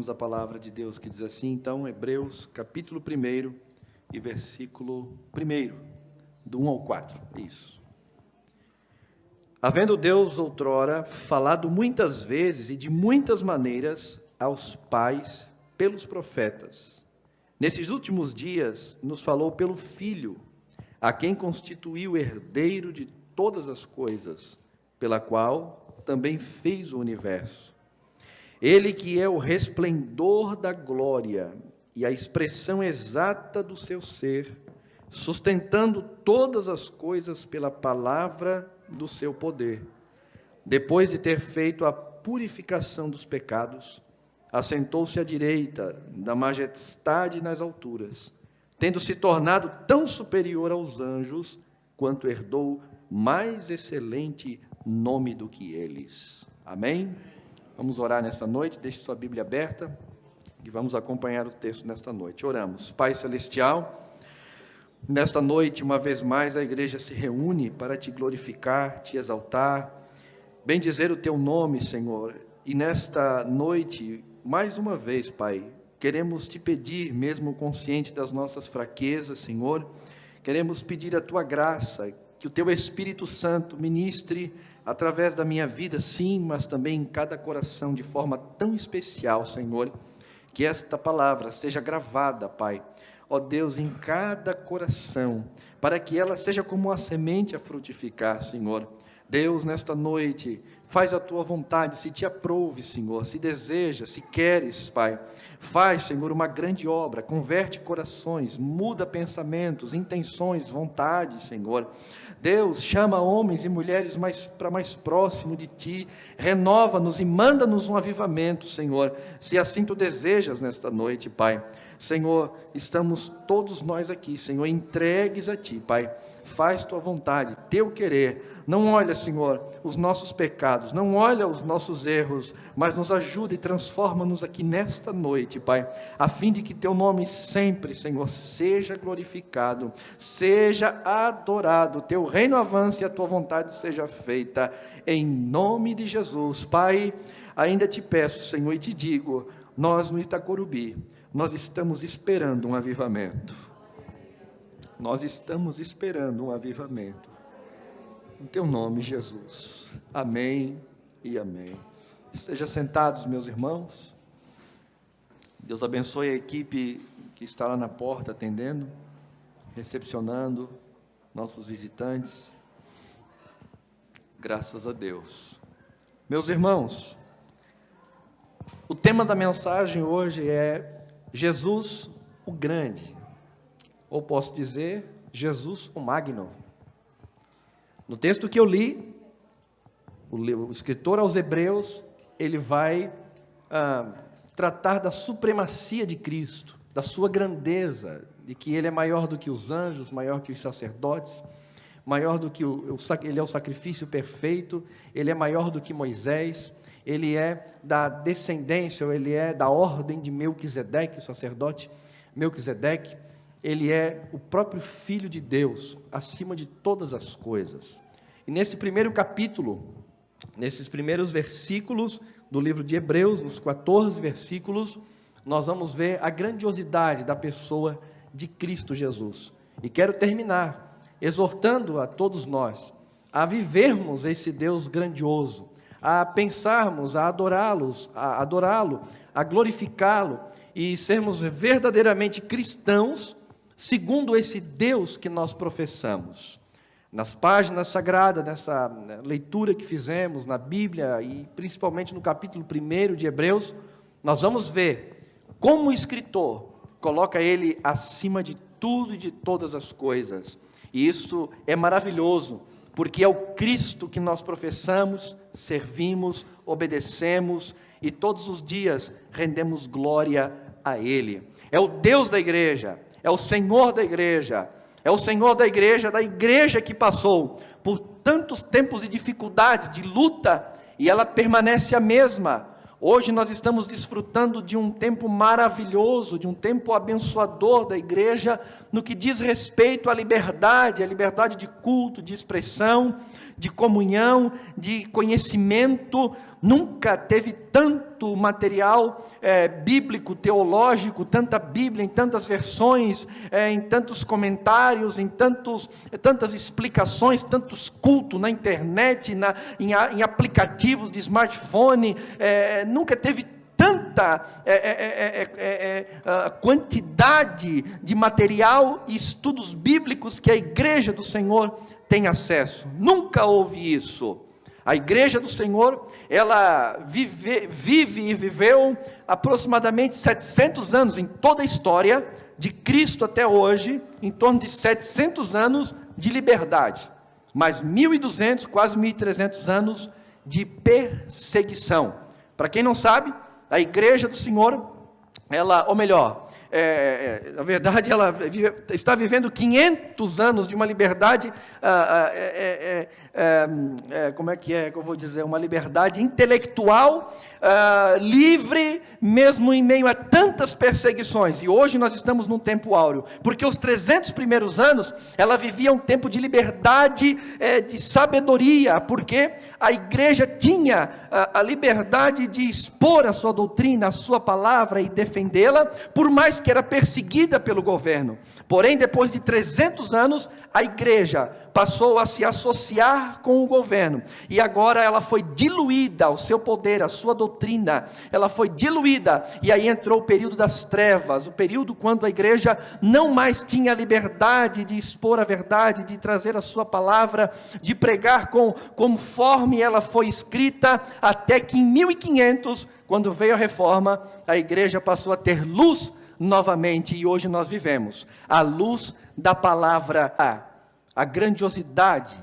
Vamos à palavra de Deus que diz assim, então, Hebreus, capítulo 1 e versículo 1, do 1 ao 4, isso. Havendo Deus outrora falado muitas vezes e de muitas maneiras aos pais pelos profetas, nesses últimos dias nos falou pelo Filho, a quem constituiu herdeiro de todas as coisas, pela qual também fez o universo. Ele que é o resplendor da glória e a expressão exata do seu ser, sustentando todas as coisas pela palavra do seu poder. Depois de ter feito a purificação dos pecados, assentou-se à direita da majestade nas alturas, tendo se tornado tão superior aos anjos, quanto herdou mais excelente nome do que eles. Amém? Vamos orar nesta noite, deixe sua Bíblia aberta e vamos acompanhar o texto nesta noite. Oramos. Pai Celestial, nesta noite, uma vez mais, a igreja se reúne para te glorificar, te exaltar, bendizer o teu nome, Senhor. E nesta noite, mais uma vez, Pai, queremos te pedir, mesmo consciente das nossas fraquezas, Senhor, queremos pedir a tua graça, que o teu Espírito Santo ministre através da minha vida, sim, mas também em cada coração, de forma tão especial, Senhor, que esta palavra seja gravada, Pai, ó Deus, em cada coração, para que ela seja como uma semente a frutificar, Senhor. Deus, nesta noite, faz a tua vontade, se te aprouve, Senhor, se deseja, se queres, Pai, faz, Senhor, uma grande obra, converte corações, muda pensamentos, intenções, vontades, Senhor. Deus, chama homens e mulheres para mais próximo de Ti, renova-nos e manda-nos um avivamento, Senhor, se assim Tu desejas nesta noite, Pai. Senhor, estamos todos nós aqui, Senhor, entregues a Ti, Pai, faz Tua vontade, Teu querer, não olha, Senhor, os nossos pecados, não olha os nossos erros, mas nos ajuda e transforma-nos aqui nesta noite, Pai, a fim de que Teu nome sempre, Senhor, seja glorificado, seja adorado, Teu reino avance e a Tua vontade seja feita, em nome de Jesus. Pai, ainda te peço, Senhor, e te digo, nós no Itacorubi, nós estamos esperando um avivamento. Nós estamos esperando um avivamento. Em teu nome, Jesus. Amém e amém. Estejam sentados, meus irmãos. Deus abençoe a equipe que está lá na porta atendendo, recepcionando nossos visitantes. Graças a Deus. Meus irmãos, o tema da mensagem hoje é Jesus o Grande, ou posso dizer, Jesus o Magno. No texto que eu li, o escritor aos Hebreus, ele vai tratar da supremacia de Cristo, da sua grandeza, de que Ele é maior do que os anjos, maior que os sacerdotes, maior do que Ele é o sacrifício perfeito, Ele é maior do que Moisés, Ele é da descendência, ou Ele é da ordem de Melquisedeque, o sacerdote Melquisedeque. Ele é o próprio Filho de Deus, acima de todas as coisas. E nesse primeiro capítulo, nesses primeiros versículos do livro de Hebreus, nos 14 versículos, nós vamos ver a grandiosidade da pessoa de Cristo Jesus. E quero terminar exortando a todos nós a vivermos esse Deus grandioso, a pensarmos, a adorá-lo, a glorificá-lo e sermos verdadeiramente cristãos segundo esse Deus que nós professamos. Nas páginas sagradas, nessa leitura que fizemos na Bíblia e principalmente no capítulo 1 de Hebreus, nós vamos ver como o escritor coloca ele acima de tudo e de todas as coisas. E isso é maravilhoso, porque é o Cristo que nós professamos, servimos, obedecemos e todos os dias rendemos glória a Ele. É o Deus da igreja, é o Senhor da igreja, é o Senhor da igreja que passou por tantos tempos de dificuldades, de luta, e ela permanece a mesma. Hoje nós estamos desfrutando de um tempo maravilhoso, de um tempo abençoador da igreja, no que diz respeito à liberdade de culto, de expressão, de comunhão, de conhecimento. Nunca teve tanto material bíblico, teológico, tanta Bíblia, em tantas versões, em tantos comentários, em tantas explicações, tantos cultos na internet, em aplicativos de smartphone. Nunca teve tanta quantidade de material e estudos bíblicos que a igreja do Senhor tem acesso. Nunca houve isso. A igreja do Senhor, ela vive e viveu aproximadamente 700 anos em toda a história, de Cristo até hoje, em torno de 700 anos de liberdade, mais 1.200, quase 1.300 anos de perseguição. Para quem não sabe, a igreja do Senhor, na verdade, ela está vivendo 500 anos de uma liberdade, como é que eu vou dizer, uma liberdade intelectual, livre, mesmo em meio a tantas perseguições. E hoje nós estamos num tempo áureo, porque os 300 primeiros anos, ela vivia um tempo de liberdade, de sabedoria, porque a igreja tinha a liberdade de expor a sua doutrina, a sua palavra e defendê-la, por mais que era perseguida pelo governo. Porém, depois de 300 anos, a igreja passou a se associar com o governo, e agora ela foi diluída, o seu poder, a sua doutrina, ela foi diluída, e aí entrou o período das trevas, o período quando a igreja não mais tinha liberdade de expor a verdade, de trazer a sua palavra, de pregar conforme ela foi escrita, até que em 1500, quando veio a reforma, a igreja passou a ter luz novamente, e hoje nós vivemos a luz da palavra, a grandiosidade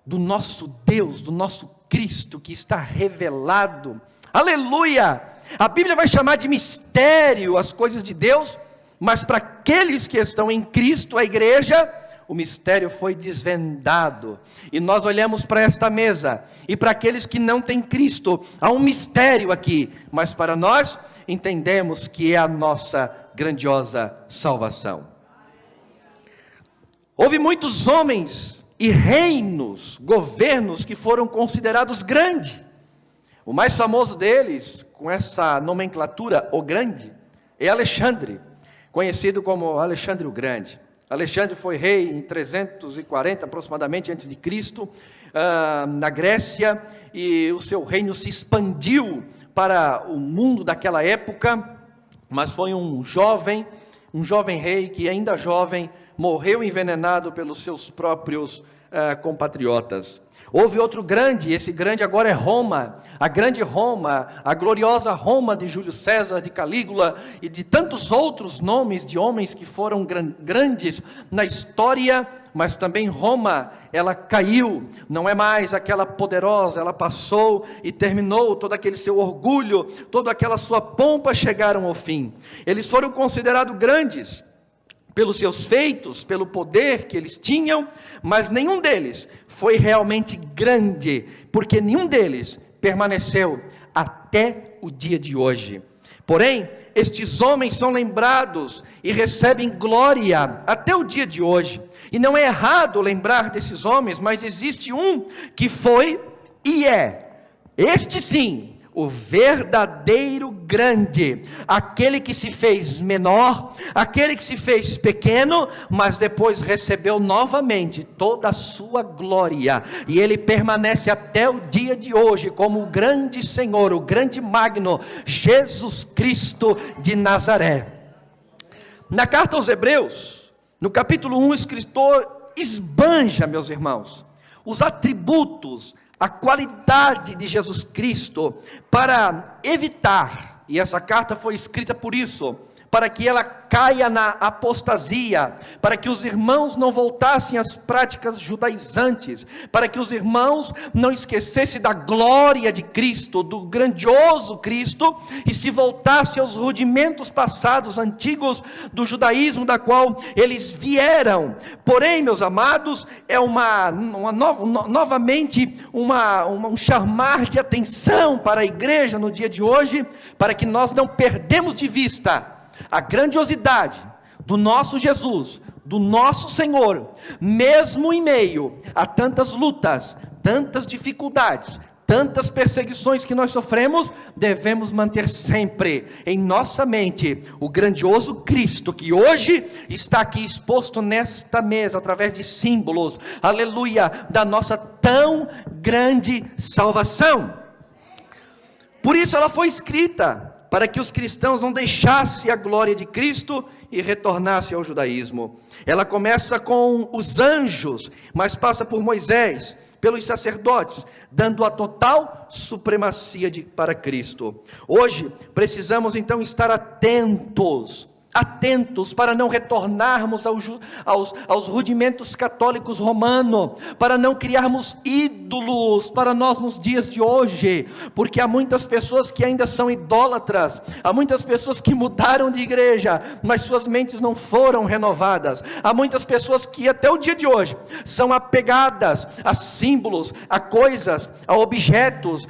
do nosso Deus, do nosso Cristo, que está revelado. Aleluia! A Bíblia vai chamar de mistério as coisas de Deus, mas para aqueles que estão em Cristo, a igreja, o mistério foi desvendado. E nós olhamos para esta mesa, e para aqueles que não têm Cristo, há um mistério aqui, mas para nós, entendemos que é a nossa grandiosa salvação. Houve muitos homens e reinos, governos que foram considerados grandes. O mais famoso deles, com essa nomenclatura, o Grande, é Alexandre, conhecido como Alexandre o Grande. Alexandre foi rei em 340 aproximadamente antes de Cristo, na Grécia, e o seu reino se expandiu para o mundo daquela época, mas foi um jovem rei que, ainda jovem, morreu envenenado pelos seus próprios compatriotas. Houve outro grande, esse grande agora é Roma, a grande Roma, a gloriosa Roma de Júlio César, de Calígula e de tantos outros nomes de homens que foram grandes na história, mas também Roma, ela caiu, não é mais aquela poderosa, ela passou e terminou, todo aquele seu orgulho, toda aquela sua pompa chegaram ao fim. Eles foram considerados grandes pelos seus feitos, pelo poder que eles tinham, mas nenhum deles foi realmente grande, porque nenhum deles permaneceu até o dia de hoje. Porém, estes homens são lembrados e recebem glória até o dia de hoje, e não é errado lembrar desses homens, mas existe um que foi e é, este sim, o verdadeiro grande, aquele que se fez menor, aquele que se fez pequeno, mas depois recebeu novamente toda a sua glória, e ele permanece até o dia de hoje como o grande Senhor, o grande Magno, Jesus Cristo de Nazaré. Na carta aos Hebreus, no capítulo 1, o escritor esbanja, meus irmãos, os atributos, a qualidade de Jesus Cristo, para evitar, e essa carta foi escrita por isso, para que ela caia na apostasia, para que os irmãos não voltassem às práticas judaizantes, para que os irmãos não esquecessem da glória de Cristo, do grandioso Cristo, e se voltassem aos rudimentos passados, antigos do judaísmo, da qual eles vieram. Porém, meus amados, é novamente um chamar de atenção para a igreja no dia de hoje, para que nós não perdemos de vista a grandiosidade do nosso Jesus, do nosso Senhor, mesmo em meio a tantas lutas, tantas dificuldades, tantas perseguições que nós sofremos, devemos manter sempre em nossa mente o grandioso Cristo, que hoje está aqui exposto nesta mesa, através de símbolos, aleluia, da nossa tão grande salvação. Por isso ela foi escrita, para que os cristãos não deixassem a glória de Cristo e retornassem ao judaísmo. Ela começa com os anjos, mas passa por Moisés, pelos sacerdotes, dando a total supremacia para Cristo. Hoje, precisamos então estar atentos para não retornarmos aos rudimentos católicos romanos, para não criarmos ídolos para nós nos dias de hoje, porque há muitas pessoas que ainda são idólatras, há muitas pessoas que mudaram de igreja, mas suas mentes não foram renovadas, há muitas pessoas que até o dia de hoje são apegadas a símbolos, a coisas, a objetos,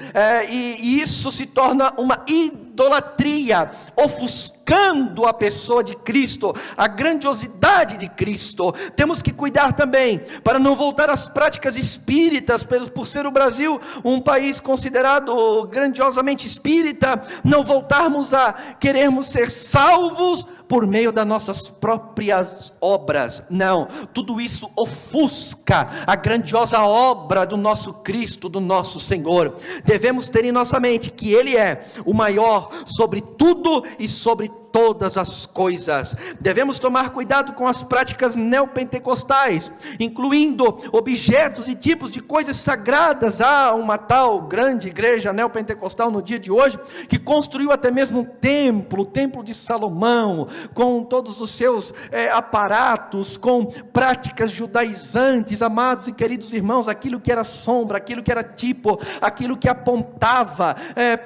e isso se torna uma idolatria, ofuscando a pessoa de Cristo, a grandiosidade de Cristo. Temos que cuidar também, para não voltar às práticas espíritas, por ser o Brasil um país considerado grandiosamente espírita, não voltarmos a querermos ser salvos por meio das nossas próprias obras. Não, tudo isso ofusca a grandiosa obra do nosso Cristo, do nosso Senhor. Devemos ter em nossa mente que Ele é o maior sobre tudo e sobre todas as coisas. Devemos tomar cuidado com as práticas neopentecostais, incluindo objetos e tipos de coisas sagradas. Há uma tal grande igreja neopentecostal no dia de hoje, que construiu até mesmo um templo, o templo de Salomão, com todos os seus aparatos, com práticas judaizantes. Amados e queridos irmãos, aquilo que era sombra, aquilo que era tipo, aquilo que apontava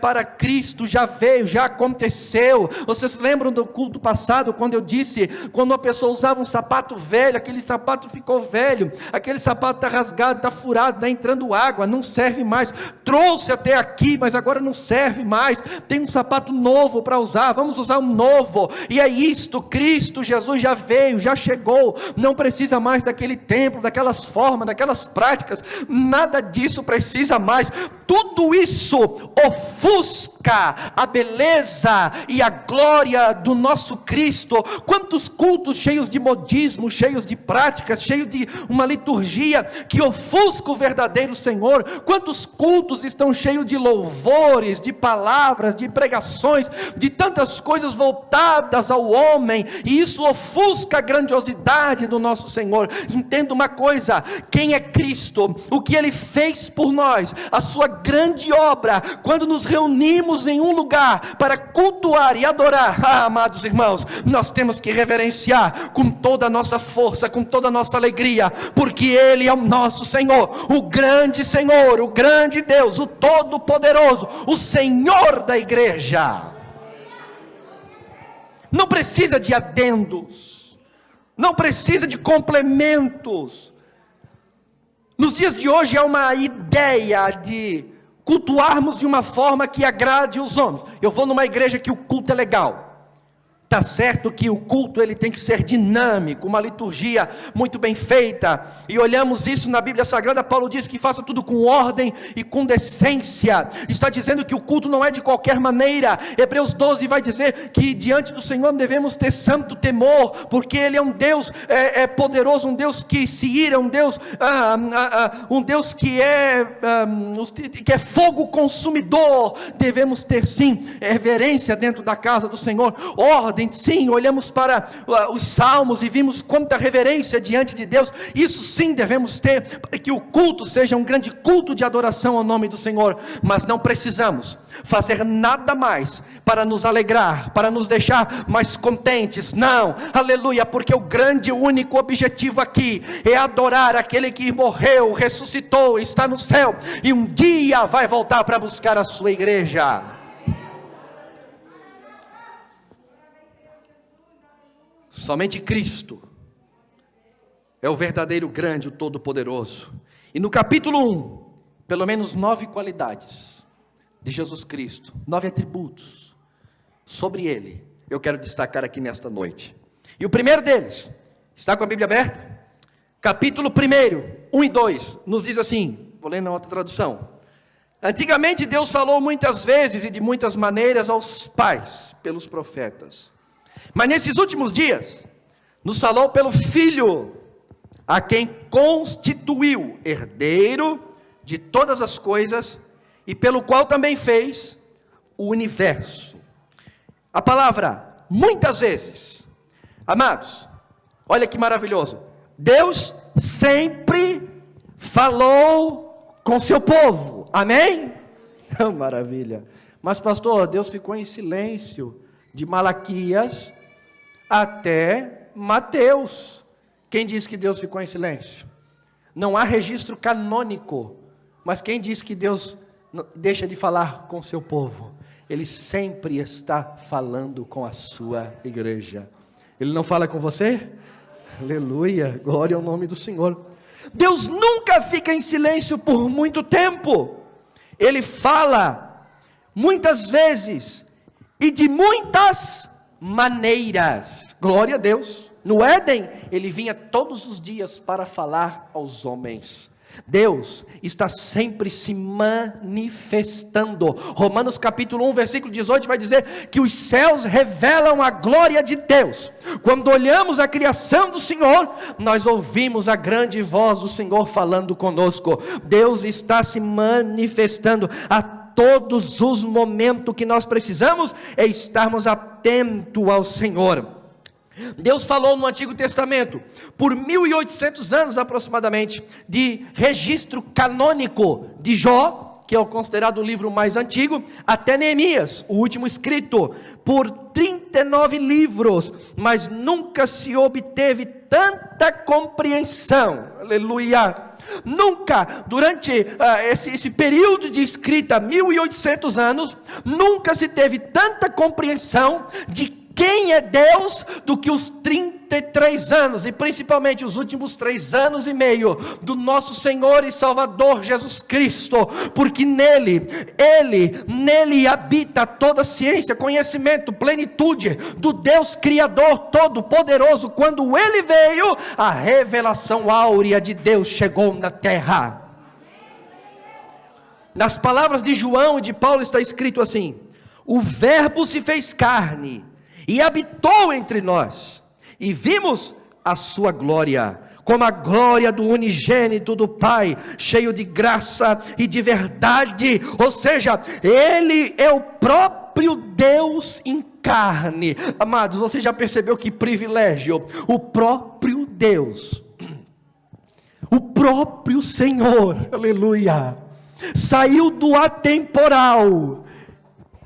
para Cristo, já veio, já aconteceu. Vocês lembram do culto passado, quando eu disse, quando uma pessoa usava um sapato velho, aquele sapato ficou velho, aquele sapato está rasgado, está furado, está entrando água, não serve mais, trouxe até aqui, mas agora não serve mais, tem um sapato novo para usar, vamos usar um novo, e é isto, Cristo Jesus já veio, já chegou, não precisa mais daquele templo, daquelas formas, daquelas práticas, nada disso precisa mais. Tudo isso ofusca a beleza e a glória do nosso Cristo. Quantos cultos cheios de modismo, cheios de práticas, cheios de uma liturgia que ofusca o verdadeiro Senhor. Quantos cultos estão cheios de louvores, de palavras, de pregações, de tantas coisas voltadas ao homem, e isso ofusca a grandiosidade do nosso Senhor. Entenda uma coisa: quem é Cristo, o que Ele fez por nós, a sua grande obra, quando nos reunimos em um lugar para cultuar e adorar, amados irmãos, nós temos que reverenciar com toda a nossa força, com toda a nossa alegria, porque Ele é o nosso Senhor, o grande Deus, o Todo-Poderoso, o Senhor da igreja. Não precisa de adendos, não precisa de complementos. Nos dias de hoje há uma ideia de cultuarmos de uma forma que agrade os homens. Eu vou numa igreja que o culto é legal. Está certo que o culto ele tem que ser dinâmico, uma liturgia muito bem feita, e olhamos isso na Bíblia Sagrada. Paulo diz que faça tudo com ordem e com decência. Está dizendo que o culto não é de qualquer maneira. Hebreus 12 vai dizer que diante do Senhor devemos ter santo temor, porque Ele é um Deus poderoso, um Deus que se ira, um Deus que é fogo consumidor. Devemos ter sim reverência dentro da casa do Senhor, ordem. Sim, olhamos para os salmos e vimos quanta reverência diante de Deus. Isso sim devemos ter, para que o culto seja um grande culto de adoração ao nome do Senhor. Mas não precisamos fazer nada mais para nos alegrar, para nos deixar mais contentes. Não, aleluia, porque o grande e único objetivo aqui é adorar aquele que morreu, ressuscitou, está no céu e um dia vai voltar para buscar a sua igreja. Somente Cristo é o verdadeiro grande, o todo-poderoso. E no capítulo 1, pelo menos 9 qualidades de Jesus Cristo, 9 atributos sobre Ele, eu quero destacar aqui nesta noite. E o primeiro deles, está com a Bíblia aberta? Capítulo 1, 1 e 2, nos diz assim, Vou ler na outra tradução. Antigamente Deus falou muitas vezes e de muitas maneiras aos pais, pelos profetas. Mas nesses últimos dias, nos falou pelo Filho, a quem constituiu herdeiro de todas as coisas, e pelo qual também fez o universo. A palavra, muitas vezes. Amados, olha que maravilhoso. Deus sempre falou com seu povo. Amém? Maravilha. Mas pastor, Deus ficou em silêncio de Malaquias até Mateus. Quem disse que Deus ficou em silêncio? Não há registro canônico. Mas quem disse que Deus deixa de falar com seu povo? Ele sempre está falando com a sua igreja. Ele não fala com você? Aleluia, glória ao nome do Senhor. Deus nunca fica em silêncio por muito tempo. Ele fala muitas vezes e de muitas maneiras. Glória a Deus. No Éden, ele vinha todos os dias para falar aos homens. Deus está sempre se manifestando. Romanos capítulo 1, versículo 18 vai dizer que os céus revelam a glória de Deus. Quando olhamos a criação do Senhor, nós ouvimos a grande voz do Senhor falando conosco. Deus está se manifestando a todos os momentos. Que nós precisamos é estarmos atentos ao Senhor. Deus falou no Antigo Testamento, por 1800 anos aproximadamente, de registro canônico de Jó, que é o considerado o livro mais antigo, até Neemias, o último escrito, por 39 livros, mas nunca se obteve tanta compreensão, aleluia. Nunca, durante esse período de escrita, 1800 anos, nunca se teve tanta compreensão de quem é Deus do que os 33 anos, e principalmente os últimos 3 anos e meio, do nosso Senhor e Salvador Jesus Cristo, porque nele habita toda a ciência, conhecimento, plenitude, do Deus Criador Todo-Poderoso. Quando Ele veio, a revelação áurea de Deus chegou na terra. Nas palavras de João e de Paulo está escrito assim: o verbo se fez carne, e habitou entre nós, e vimos a sua glória, como a glória do unigênito do Pai, cheio de graça e de verdade. Ou seja, Ele é o próprio Deus em carne. Amados, você já percebeu que privilégio? O próprio Deus, o próprio Senhor, aleluia, saiu do atemporal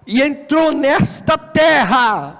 e entrou nesta terra.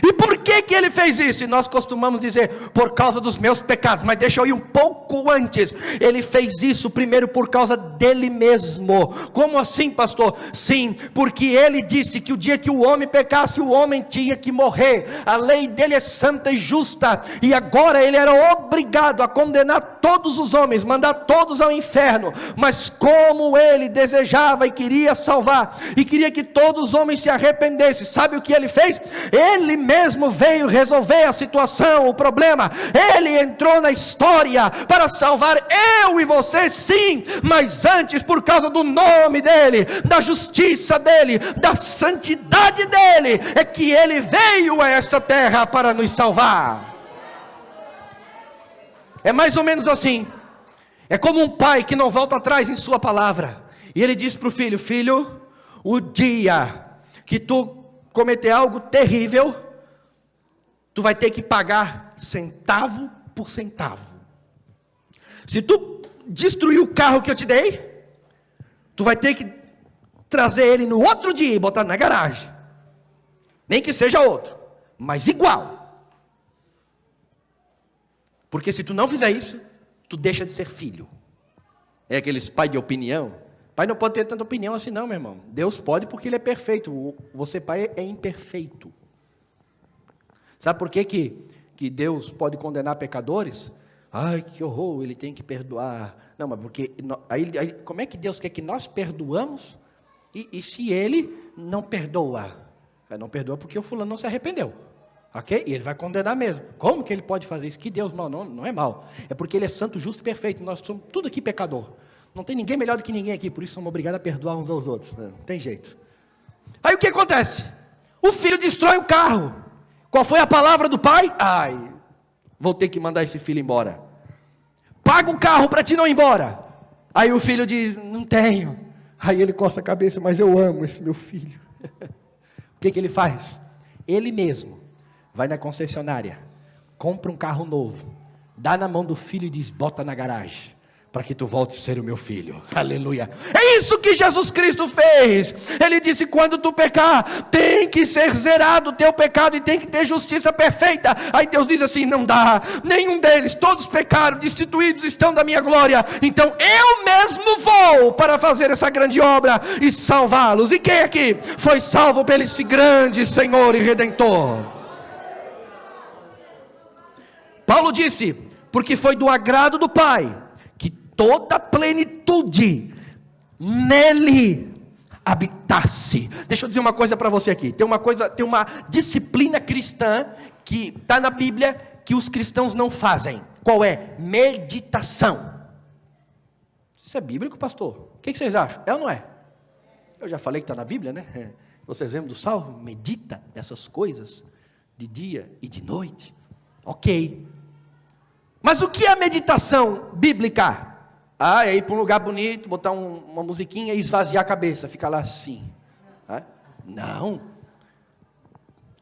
E por que Ele fez isso? E nós costumamos dizer, por causa dos meus pecados. Mas deixa eu ir um pouco antes. Ele fez isso primeiro por causa dele mesmo. Como assim, pastor? Sim, porque Ele disse que o dia que o homem pecasse, o homem tinha que morrer. A lei dele é santa e justa, e agora Ele era obrigado a condenar todos os homens, mandar todos ao inferno. Mas como Ele desejava e queria salvar, e queria que todos os homens se arrependessem, sabe o que Ele fez? Ele mesmo veio resolver a situação, o problema. Ele entrou na história para salvar eu e você, sim, mas antes, por causa do nome dele, da justiça dele, da santidade dele, é que ele veio a esta terra para nos salvar. É mais ou menos assim. É como um pai que não volta atrás em sua palavra, e ele diz para o filho: filho, o dia que tu cometer algo terrível, tu vai ter que pagar centavo por centavo. Se tu destruir o carro que eu te dei, tu vai ter que trazer ele no outro dia e botar na garagem. Nem que seja outro, mas igual. Porque se tu não fizer isso, tu deixa de ser filho. É aqueles pai de opinião. Pai não pode ter tanta opinião assim não, meu irmão. Deus pode porque Ele é perfeito. Você, pai, é imperfeito. Sabe por que Deus pode condenar pecadores? Ai, que horror, Ele tem que perdoar. Não, mas porque... Aí, como é que Deus quer que nós perdoamos? E se Ele não perdoa? Não perdoa porque o fulano não se arrependeu. Ok? E Ele vai condenar mesmo. Como que Ele pode fazer isso? Que Deus mal não é mal. É porque Ele é santo, justo e perfeito. Nós somos tudo aqui pecador. Não tem ninguém melhor do que ninguém aqui, por isso somos obrigados a perdoar uns aos outros. Não tem jeito. Aí o que acontece? O filho destrói o carro. Qual foi a palavra do pai? Ai, vou ter que mandar esse filho embora. Paga o carro para ti não ir embora. Aí o filho diz, não tenho. Aí ele coça a cabeça, mas eu amo esse meu filho. O que ele faz? Ele mesmo vai na concessionária, compra um carro novo, dá na mão do filho e diz, bota na garagem, para que tu voltes a ser o meu filho. Aleluia. É isso que Jesus Cristo fez. Ele disse, quando tu pecar, tem que ser zerado o teu pecado e tem que ter justiça perfeita. Aí Deus diz assim, não dá, nenhum deles, todos pecaram, destituídos estão da minha glória, então eu mesmo vou para fazer essa grande obra e salvá-los. E quem aqui foi salvo pelo esse grande Senhor e Redentor? Paulo disse, porque foi do agrado do Pai, que toda a plenitude nele habitasse. Deixa eu dizer uma coisa para você aqui, tem uma disciplina cristã, que está na Bíblia, que os cristãos não fazem. Qual é? Meditação. Isso é bíblico, pastor? O que vocês acham? É ou não é? Eu já falei que está na Bíblia, né? Vocês lembram do salmo? Medita essas coisas, de dia e de noite. Ok. Mas o que é meditação bíblica? É ir para um lugar bonito, botar uma musiquinha e esvaziar a cabeça, ficar lá assim. Não.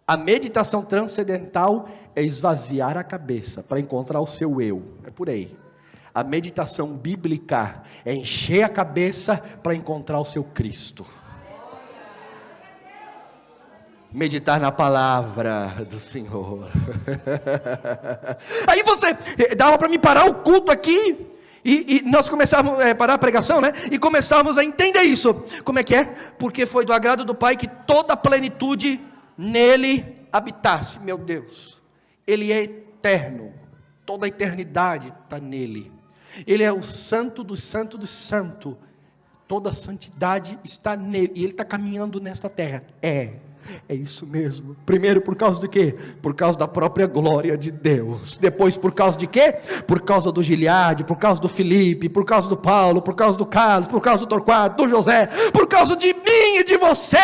A meditação transcendental é esvaziar a cabeça para encontrar o seu eu. É por aí. A meditação bíblica é encher a cabeça para encontrar o seu Cristo. Meditar na palavra do Senhor. Aí dava para mim parar o culto aqui, e nós começávamos a parar a pregação, né? E começávamos a entender isso. Como é que é? Porque foi do agrado do Pai que toda a plenitude nele habitasse. Meu Deus, Ele é eterno, toda a eternidade está nele. Ele é o santo dos santos dos santos, toda a santidade está nele, e Ele está caminhando nesta terra. É isso mesmo. Primeiro por causa de quê? Por causa da própria glória de Deus. Depois por causa de quê? Por causa do Gileade, por causa do Felipe, por causa do Paulo, por causa do Carlos, por causa do Torquato, do José, por causa de mim e de você.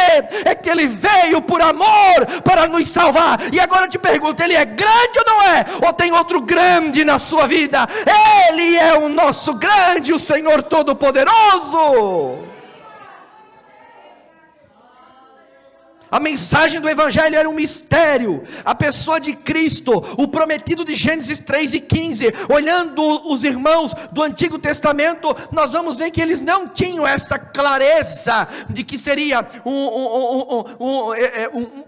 É que Ele veio por amor para nos salvar. E agora eu te pergunto, Ele é grande ou não é? Ou tem outro grande na sua vida? Ele é o nosso grande, o Senhor Todo-Poderoso. A mensagem do Evangelho era um mistério. A pessoa de Cristo, o prometido de Gênesis 3:15. Olhando os irmãos do Antigo Testamento, nós vamos ver que eles não tinham esta clareza de que seria um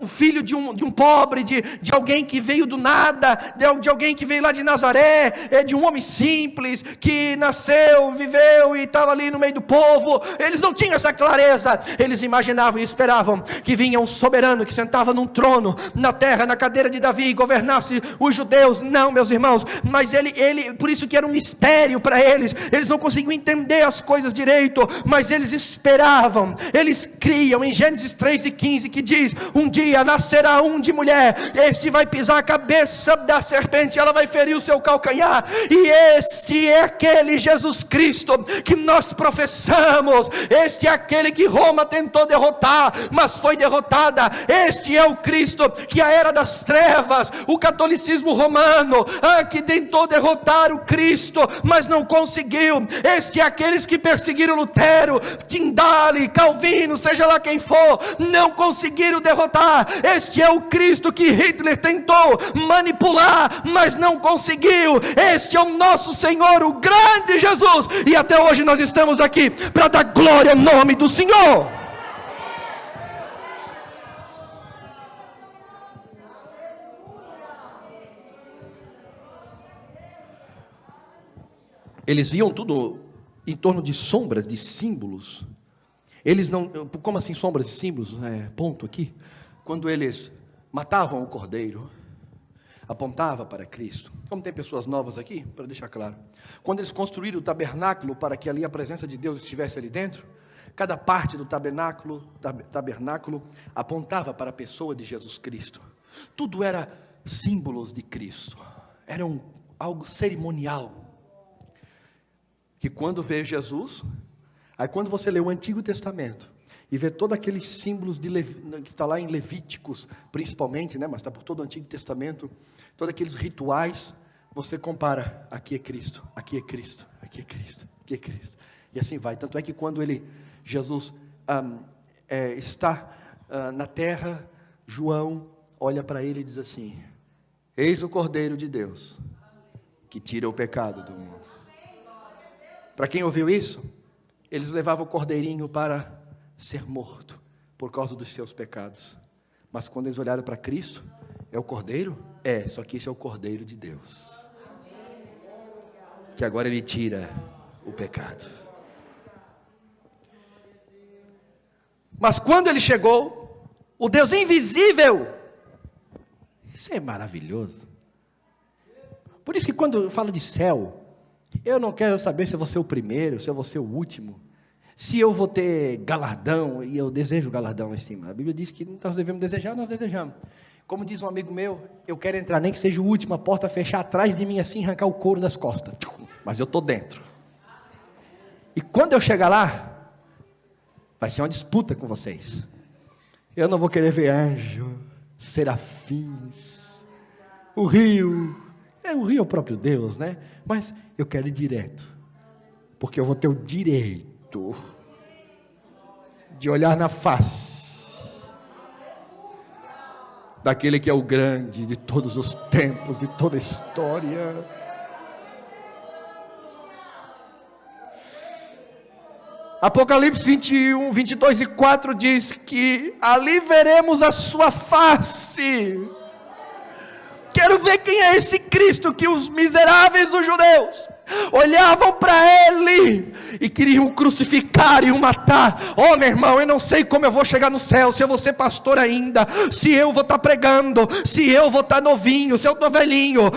filho de um pobre, de alguém que veio do nada, de alguém que veio lá de Nazaré, de um homem simples, que nasceu, viveu e estava ali no meio do povo. Eles não tinham essa clareza. Eles imaginavam e esperavam que vinha um soberano que sentava num trono na terra, na cadeira de Davi, e governasse os judeus. Não, meus irmãos, mas ele por isso que era um mistério para eles. Eles não conseguiam entender as coisas direito, mas eles esperavam, eles criam em Gênesis 3:15, que diz: um dia nascerá um de mulher, este vai pisar a cabeça da serpente, ela vai ferir o seu calcanhar, e este é aquele Jesus Cristo que nós professamos. Este é aquele que Roma tentou derrotar, mas foi derrotada. Este é o Cristo que a era das trevas, o catolicismo romano, que tentou derrotar o Cristo, mas não conseguiu. Este é aqueles que perseguiram Lutero, Tindale, Calvino, seja lá quem for, não conseguiram derrotar. Este é o Cristo que Hitler tentou manipular, mas não conseguiu. Este é o nosso Senhor, o grande Jesus, e até hoje nós estamos aqui para dar glória ao nome do Senhor. Eles viam tudo em torno de sombras, de símbolos. Eles não, como assim sombras e símbolos? Ponto aqui. Quando eles matavam o cordeiro, apontava para Cristo. Como tem pessoas novas aqui, para deixar claro. Quando eles construíram o tabernáculo para que ali a presença de Deus estivesse ali dentro, cada parte do tabernáculo apontava para a pessoa de Jesus Cristo. Tudo era símbolos de Cristo. Era algo cerimonial. que quando vê Jesus, aí quando você lê o Antigo Testamento, e vê todos aqueles símbolos que está lá em Levíticos, principalmente, né, mas está por todo o Antigo Testamento, todos aqueles rituais, você compara, aqui é Cristo, aqui é Cristo, aqui é Cristo, aqui é Cristo, e assim vai. Tanto é que quando Jesus está na terra, João olha para ele e diz assim: eis o Cordeiro de Deus, que tira o pecado do mundo. Para quem ouviu isso, eles levavam o cordeirinho para ser morto, por causa dos seus pecados. Mas quando eles olharam para Cristo, é o Cordeiro? Só que esse é o Cordeiro de Deus, que agora ele tira o pecado. Mas quando ele chegou, o Deus invisível, isso é maravilhoso. Por isso que quando eu falo de céu, eu não quero saber se eu vou ser o primeiro, se eu vou ser o último, se eu vou ter galardão, e eu desejo galardão lá em cima. A Bíblia diz que nós devemos desejar, nós desejamos. Como diz um amigo meu, eu quero entrar, nem que seja o último, a porta fechar atrás de mim assim, arrancar o couro das costas, mas eu estou dentro. E quando eu chegar lá, vai ser uma disputa com vocês. Eu não vou querer ver anjo, serafins, o rio é o próprio Deus, né? Mas eu quero ir direto, porque eu vou ter o direito de olhar na face daquele que é o grande de todos os tempos, de toda a história. Apocalipse 21, 22 e 4 diz que ali veremos a sua face. Quero ver quem é esse Cristo que os miseráveis dos judeus olhavam para ele e queriam o crucificar e o matar. Oh, meu irmão, eu não sei como eu vou chegar no céu, se eu vou ser pastor ainda, se eu vou estar pregando, se eu vou estar novinho, se eu estou velhinho,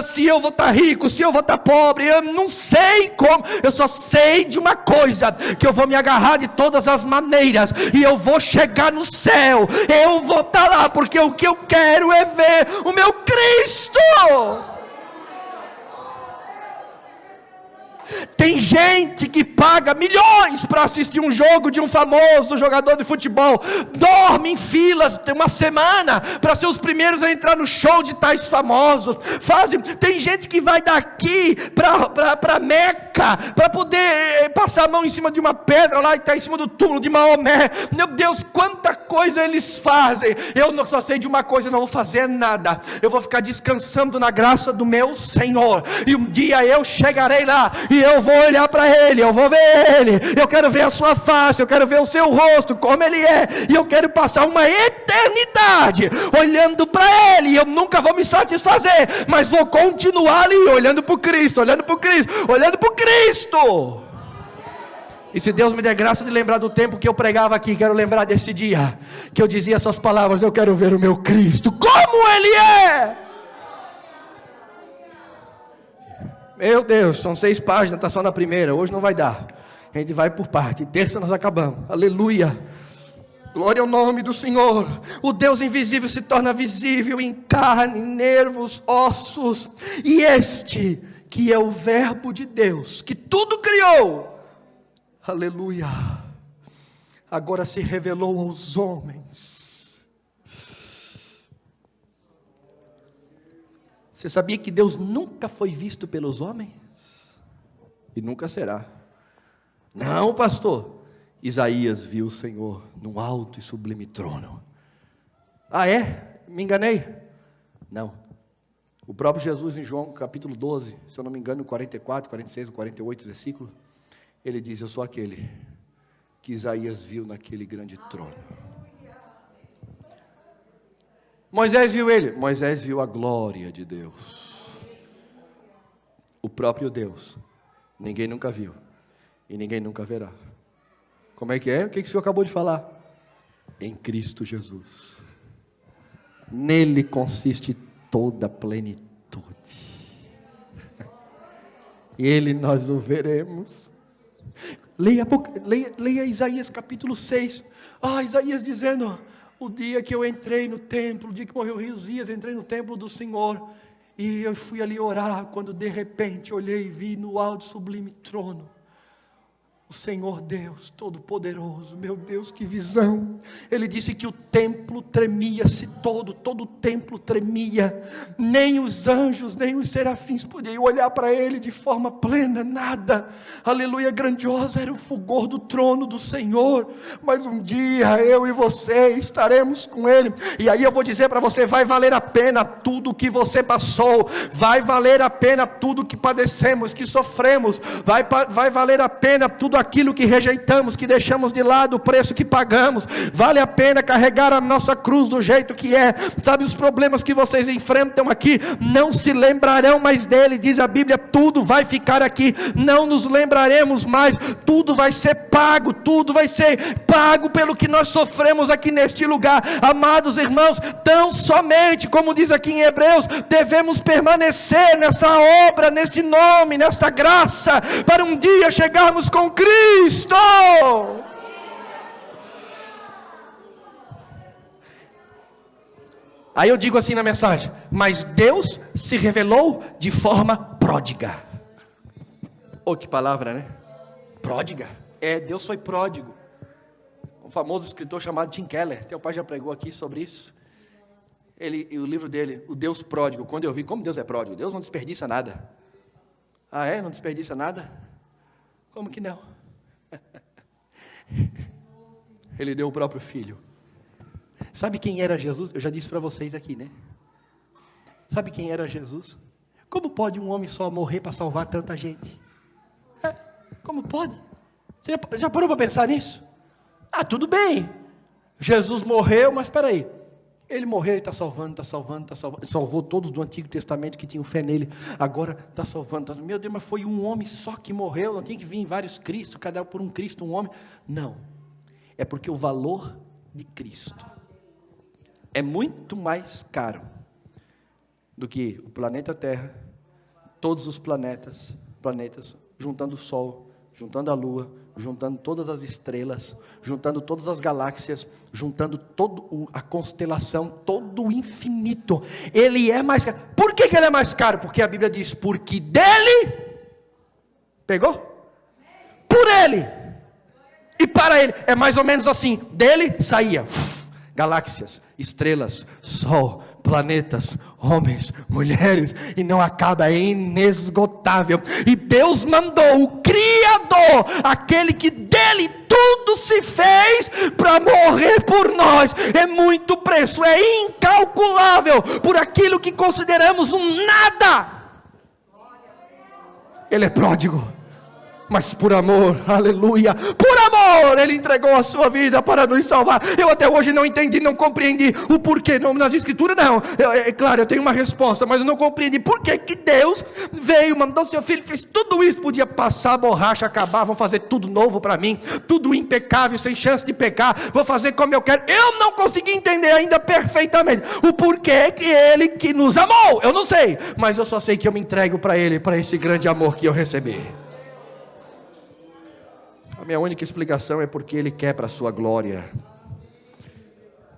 se eu vou estar rico, se eu vou estar pobre, eu não sei como. Eu só sei de uma coisa, que eu vou me agarrar de todas as maneiras e eu vou chegar no céu. Eu vou estar lá, porque o que eu quero é ver o meu Cristo. Tem gente que paga milhões para assistir um jogo de um famoso jogador de futebol, dorme em filas uma semana para ser os primeiros a entrar no show de tais famosos. Tem gente que vai daqui para Meca para poder passar a mão em cima de uma pedra lá e está em cima do túmulo de Maomé. Meu Deus, quanta coisa eles fazem. Eu só sei de uma coisa: não vou fazer nada, eu vou ficar descansando na graça do meu Senhor, e um dia eu chegarei lá e eu vou olhar para ele, eu vou ver ele, eu quero ver a sua face, eu quero ver o seu rosto, como ele é, e eu quero passar uma eternidade olhando para ele, e eu nunca vou me satisfazer, mas vou continuar ali, olhando para o Cristo, olhando para o Cristo, olhando para o Cristo. E se Deus me der graça de lembrar do tempo que eu pregava aqui, quero lembrar desse dia, que eu dizia essas palavras: eu quero ver o meu Cristo, como ele é. Meu Deus, são 6 páginas, está só na primeira, hoje não vai dar, a gente vai por parte, terça nós acabamos, aleluia, glória ao nome do Senhor. O Deus invisível se torna visível em carne, nervos, ossos, e este que é o verbo de Deus, que tudo criou, aleluia, agora se revelou aos homens. Você sabia que Deus nunca foi visto pelos homens? E nunca será. Não, pastor. Isaías viu o Senhor num alto e sublime trono. Ah, é? Me enganei? Não. O próprio Jesus em João capítulo 12, se eu não me engano, 44, 46 ou 48 versículo, ele diz: eu sou aquele que Isaías viu naquele grande trono. Moisés viu ele? Moisés viu a glória de Deus. O próprio Deus. Ninguém nunca viu. E ninguém nunca verá. Como é que é? O que o senhor acabou de falar? Em Cristo Jesus. Nele consiste toda a plenitude. Ele nós o veremos. Leia Isaías capítulo 6. Isaías dizendo: o dia que eu entrei no templo, o dia que morreu Uzias, entrei no templo do Senhor, e eu fui ali orar, quando de repente olhei e vi no alto sublime trono, O Senhor Deus Todo-Poderoso, meu Deus, que visão. Ele disse que o templo tremia-se todo o templo tremia. Nem os anjos, nem os serafins podiam olhar para ele de forma plena, nada. Aleluia, grandiosa era o fulgor do trono do Senhor. Mas um dia eu e você estaremos com ele. E aí eu vou dizer para você, vai valer a pena tudo que você passou. Vai valer a pena tudo que padecemos, que sofremos. Vai valer a pena tudo aquilo que rejeitamos, que deixamos de lado, o preço que pagamos. Vale a pena carregar a nossa cruz do jeito que é. Sabe, os problemas que vocês enfrentam aqui não se lembrarão mais dele, diz a Bíblia. Tudo vai ficar aqui, não nos lembraremos mais. Tudo vai ser pago, tudo vai ser pago pelo que nós sofremos aqui neste lugar. Amados irmãos, tão somente, como diz aqui em Hebreus, devemos permanecer nessa obra, nesse nome, nesta graça, para um dia chegarmos com Cristo. Aí eu digo assim na mensagem: mas Deus se revelou de forma pródiga. Oh, que palavra, né? Pródiga. Deus foi pródigo. Um famoso escritor chamado Tim Keller, teu pai já pregou aqui sobre isso. O livro dele, O Deus Pródigo. Quando eu vi como Deus é pródigo, Deus não desperdiça nada. Ah, é? Não desperdiça nada? Como que não? Ele deu o próprio filho. Sabe quem era Jesus? Eu já disse para vocês aqui, né? Sabe quem era Jesus? Como pode um homem só morrer para salvar tanta gente? Como pode? Você já parou para pensar nisso? Tudo bem, Jesus morreu, mas espera aí. Ele morreu e está salvando. Salvou todos do Antigo Testamento que tinham fé nele. Agora está salvando. Meu Deus, mas foi um homem só que morreu. Não tinha que vir vários Cristos, cada um por um Cristo, um homem. Não. É porque o valor de Cristo é muito mais caro do que o planeta Terra, todos os planetas, juntando o Sol, juntando a Lua, juntando todas as estrelas, juntando todas as galáxias, juntando toda a constelação, todo o infinito. Ele é mais caro. Por que ele é mais caro? Porque a Bíblia diz, porque dele, pegou? Por ele, e para ele, é mais ou menos assim, dele saía, galáxias, estrelas, Sol, planetas, homens, mulheres, e não acaba, é inesgotável. E Deus mandou o Criador, aquele que dele tudo se fez, para morrer por nós. É muito preço, é incalculável, por aquilo que consideramos um nada. Ele é pródigo, mas por amor, aleluia, por amor, Ele entregou a sua vida para nos salvar. Eu até hoje não entendi, não compreendi o porquê, não, nas escrituras não, claro, eu tenho uma resposta, mas eu não compreendi, por que Deus veio, mandou seu filho, fez tudo isso, podia passar a borracha, acabar, vou fazer tudo novo para mim, tudo impecável, sem chance de pecar, vou fazer como eu quero. Eu não consegui entender ainda perfeitamente, o porquê que Ele que nos amou, eu não sei, mas eu só sei que eu me entrego para Ele, para esse grande amor que eu recebi. A minha única explicação é porque Ele quer para a sua glória.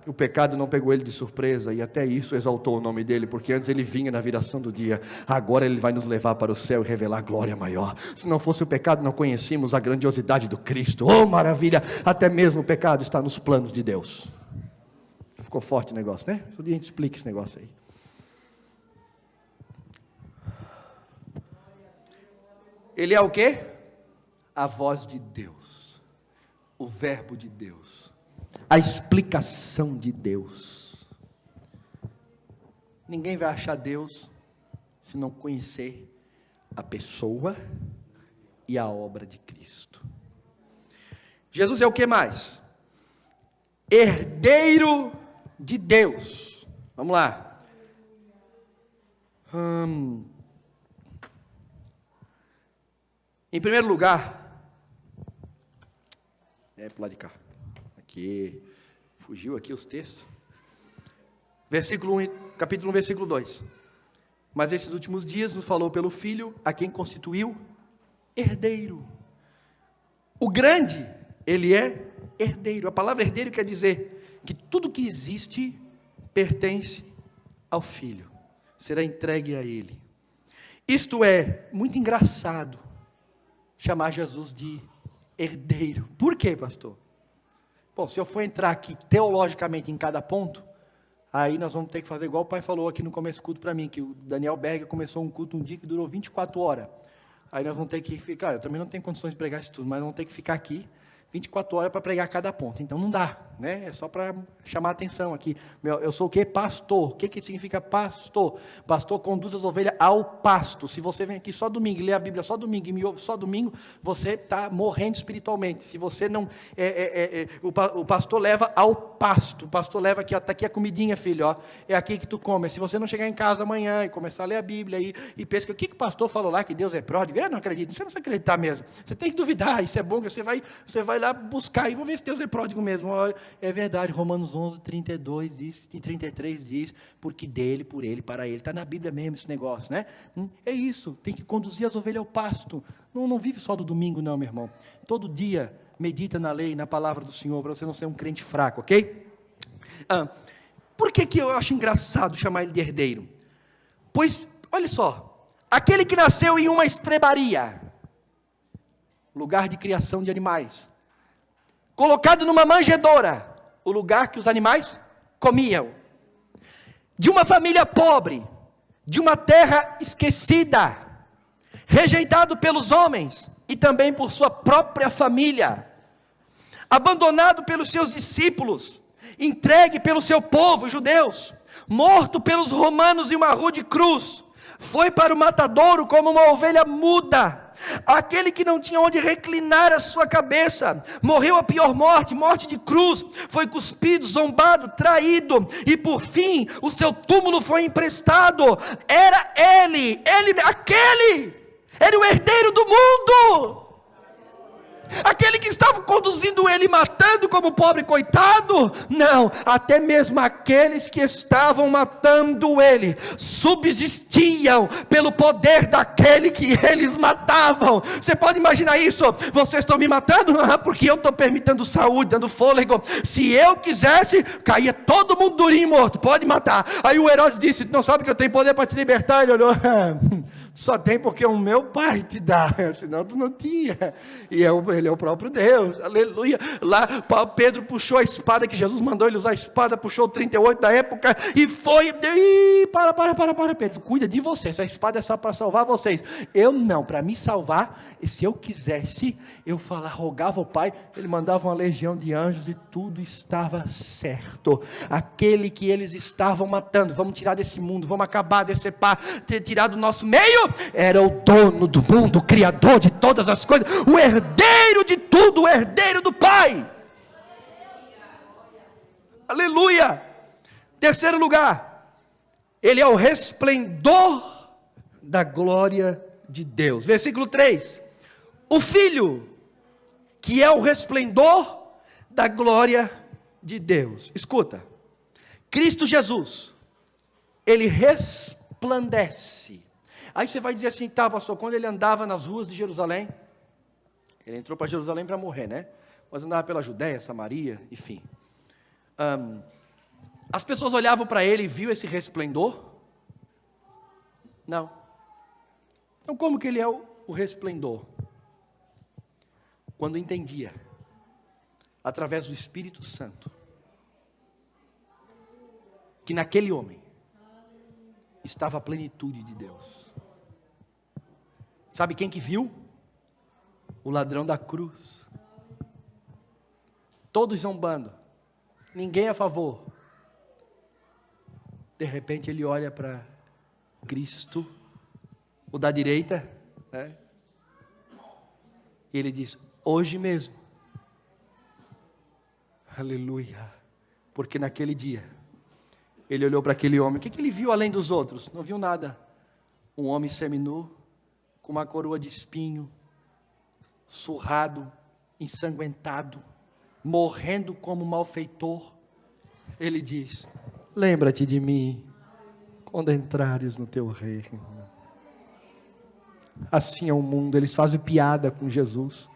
O pecado não pegou Ele de surpresa, e até isso exaltou o nome dEle, porque antes Ele vinha na viração do dia, agora Ele vai nos levar para o céu e revelar glória maior. Se não fosse o pecado, não conhecíamos a grandiosidade do Cristo. Oh, maravilha, até mesmo o pecado está nos planos de Deus. Ficou forte o negócio, né? Um dia a gente explica esse negócio aí. Ele é o quê? A voz de Deus, o verbo de Deus, a explicação de Deus. Ninguém vai achar Deus se não conhecer a pessoa e a obra de Cristo. Jesus é o que mais? Herdeiro de Deus. Vamos lá. Em primeiro lugar, para lá de cá, aqui, fugiu aqui os textos, versículo 1, capítulo 1, versículo 2, mas esses últimos dias nos falou pelo Filho, a quem constituiu herdeiro. O grande, ele é herdeiro. A palavra herdeiro quer dizer que tudo que existe pertence ao Filho, será entregue a Ele. Isto é muito engraçado, chamar Jesus de herdeiro. Por quê, pastor? Bom, se eu for entrar aqui teologicamente em cada ponto, aí nós vamos ter que fazer igual o pai falou aqui no começo do culto para mim, que o Daniel Berger começou um culto um dia que durou 24 horas. Aí nós vamos ter que ficar, eu também não tenho condições de pregar isso tudo, mas vamos ter que ficar aqui 24 horas para pregar cada ponto. Então não dá, né? É só para chamar a atenção aqui. Eu sou o quê? Pastor. O que significa pastor? Pastor conduz as ovelhas ao pasto. Se você vem aqui só domingo e lê a Bíblia só domingo e me ouve só domingo, você está morrendo espiritualmente. Se você não... o pastor leva ao pasto. O pastor leva aqui, ó, está aqui a comidinha, filho, ó, é aqui que tu come. Se você não chegar em casa amanhã e começar a ler a Bíblia e pensa, o que o pastor falou lá, que Deus é pródigo? Eu não acredito. Você não precisa acreditar mesmo. Você tem que duvidar. Isso é bom, que você vai lá buscar e vou ver se Deus é pródigo mesmo. Olha, é verdade, Romanos 11, 32 diz, e 33 diz, porque dele, por ele, para ele. Está na Bíblia mesmo esse negócio, né? É isso, tem que conduzir as ovelhas ao pasto. Não vive só do domingo não, meu irmão. Todo dia medita na lei, na palavra do Senhor, para você não ser um crente fraco, ok? Por que eu acho engraçado chamar ele de herdeiro? Pois, olha só, aquele que nasceu em uma estrebaria, lugar de criação de animais, colocado numa manjedoura, o lugar que os animais comiam, de uma família pobre, de uma terra esquecida, rejeitado pelos homens e também por sua própria família, abandonado pelos seus discípulos, entregue pelo seu povo, os judeus, morto pelos romanos em uma rude cruz, foi para o matadouro como uma ovelha muda, aquele que não tinha onde reclinar a sua cabeça, morreu a pior morte, morte de cruz, foi cuspido, zombado, traído, e por fim, o seu túmulo foi emprestado. Era ele, era o herdeiro do mundo, aquele que estava conduzindo ele, matando como pobre coitado. Não, até mesmo aqueles que estavam matando ele, subsistiam pelo poder daquele que eles matavam. Você pode imaginar isso? Vocês estão me matando? Porque eu estou permitindo saúde, dando fôlego. Se eu quisesse, caía todo mundo durinho e morto, pode matar. Aí o Herodes disse, não sabe que eu tenho poder para te libertar? Ele olhou, só tem porque o meu pai te dá, senão tu não tinha. E ele é o próprio Deus, aleluia. Lá Pedro puxou a espada, que Jesus mandou ele usar a espada, puxou o 38 da época, e foi, para Pedro, cuida de você, essa espada é só para salvar vocês. Eu não, para me salvar, se eu quisesse, eu rogava ao Pai, ele mandava uma legião de anjos e tudo estava certo. Aquele que eles estavam matando, vamos tirar desse mundo, vamos acabar, decepar, tirar do nosso meio, era o dono do mundo, o criador de todas as coisas, o herdeiro de tudo, o herdeiro do Pai. Aleluia. Terceiro lugar, ele é o resplendor da glória de Deus. Versículo 3, o Filho, que é o resplendor da glória de Deus. Escuta, Cristo Jesus, ele resplandece. Aí você vai dizer assim, tá, pastor, quando ele andava nas ruas de Jerusalém, ele entrou para Jerusalém para morrer, né? Mas andava pela Judéia, Samaria, enfim. As pessoas olhavam para ele e viam esse resplendor? Não. Então como que ele é o resplendor? Quando entendia, através do Espírito Santo, que naquele homem estava a plenitude de Deus. Sabe quem que viu? O ladrão da cruz. Todos zombando, ninguém a favor. De repente ele olha para Cristo, o da direita, né? E ele diz, hoje mesmo, aleluia, porque naquele dia, ele olhou para aquele homem, o que ele viu além dos outros? Não viu nada. Um homem seminu, com uma coroa de espinho, surrado, ensanguentado, morrendo como malfeitor. Ele diz, lembra-te de mim, quando entrares no teu reino. Assim é o mundo, eles fazem piada com Jesus,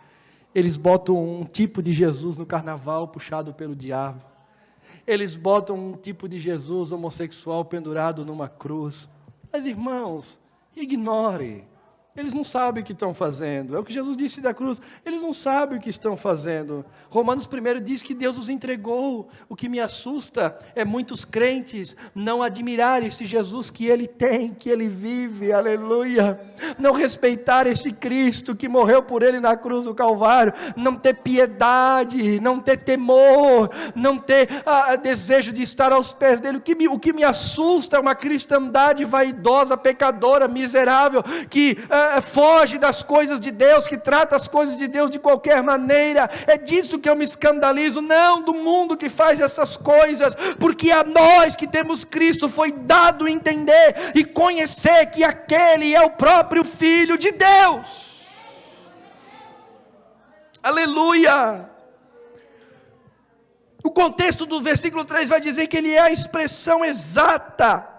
eles botam um tipo de Jesus no carnaval, puxado pelo diabo, eles botam um tipo de Jesus homossexual pendurado numa cruz. Mas irmãos, ignore, Eles não sabem o que estão fazendo. É o que Jesus disse da cruz. Eles não sabem o que estão fazendo. Romanos 1 diz que Deus os entregou. O que me assusta é muitos crentes não admirarem esse Jesus que Ele tem, que Ele vive, aleluia. Não respeitar esse Cristo que morreu por Ele na cruz do Calvário. Não ter piedade, não ter temor, não ter desejo de estar aos pés dEle. O que me assusta é uma cristandade vaidosa, pecadora, miserável, que foge das coisas de Deus, que trata as coisas de Deus de qualquer maneira. É disso que eu me escandalizo, não do mundo que faz essas coisas, porque a nós que temos Cristo foi dado entender e conhecer que aquele é o próprio Filho de Deus. Aleluia! O contexto do versículo 3 vai dizer que ele é a expressão exata.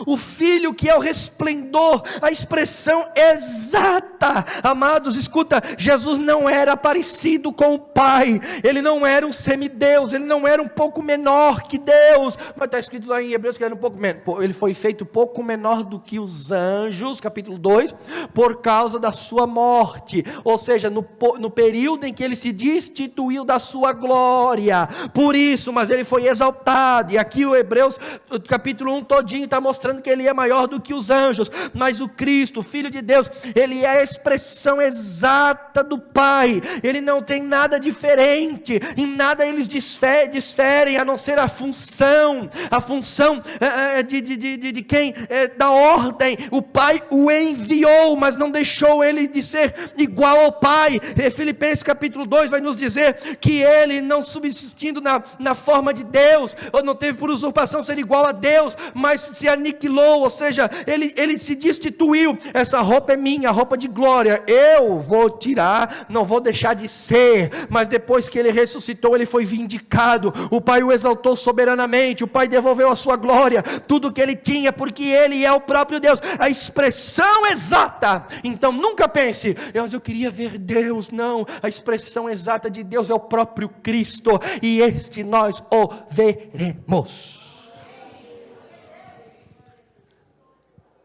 O Filho que é o resplendor, a expressão exata. Amados, escuta, Jesus não era parecido com o Pai, Ele não era um semideus, Ele não era um pouco menor que Deus, mas está escrito lá em Hebreus que ele era um pouco menor. Ele foi feito pouco menor do que os anjos, capítulo 2, por causa da sua morte, ou seja, no período em que Ele se destituiu da sua glória, por isso, mas Ele foi exaltado, e aqui o Hebreus, o capítulo 1 todinho está mostrando que Ele é maior do que os anjos, mas o Cristo, o Filho de Deus, Ele é a expressão exata do Pai, Ele não tem nada diferente, em nada eles diferem, a não ser a função de quem dá ordem. O Pai o enviou, mas não deixou Ele de ser igual ao Pai. Filipenses capítulo 2 vai nos dizer que Ele, não subsistindo na forma de Deus, ou não teve por usurpação ser igual a Deus, mas se aniquilou, ou seja, ele se destituiu. Essa roupa é minha, a roupa de glória, eu vou tirar, não vou deixar de ser, mas depois que Ele ressuscitou, Ele foi vindicado, o Pai o exaltou soberanamente, o Pai devolveu a sua glória, tudo que Ele tinha, porque Ele é o próprio Deus, a expressão exata. Então nunca pense, mas eu queria ver Deus. Não, a expressão exata de Deus é o próprio Cristo, e este nós o veremos.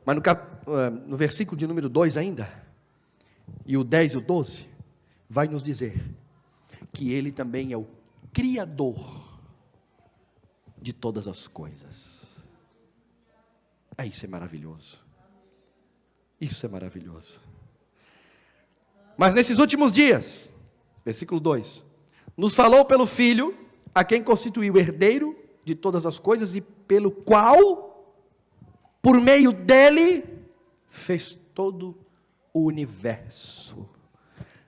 Mas no versículo de número 2 ainda, e o 10 e o 12, vai nos dizer que Ele também é o Criador de todas as coisas. Isso é maravilhoso. Isso é maravilhoso. Mas nesses últimos dias, versículo 2, nos falou pelo Filho, a quem constituiu herdeiro de todas as coisas, e pelo qual, por meio dele, fez todo o universo.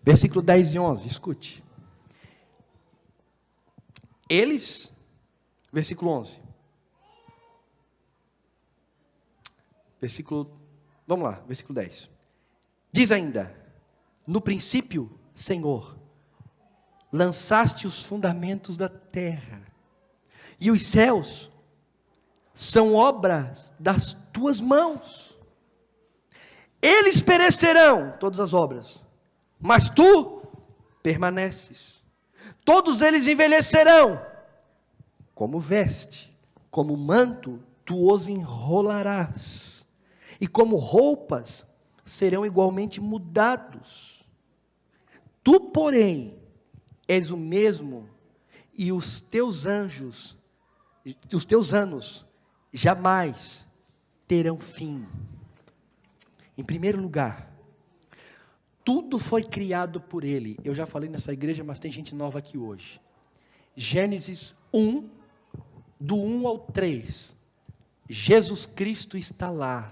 Versículo 10 e 11, escute. Eles, versículo 11. Vamos lá, versículo 10. Diz ainda: no princípio, Senhor, lançaste os fundamentos da terra, e os céus são obras das tuas mãos. Eles perecerão, todas as obras, mas tu permaneces. Todos eles envelhecerão, como veste, como manto tu os enrolarás, e como roupas serão igualmente mudados. Tu, porém, és o mesmo, e os teus anos jamais terão fim. Em primeiro lugar, tudo foi criado por Ele. Eu já falei nessa igreja, mas tem gente nova aqui hoje. Gênesis 1, do 1 ao 3, Jesus Cristo está lá.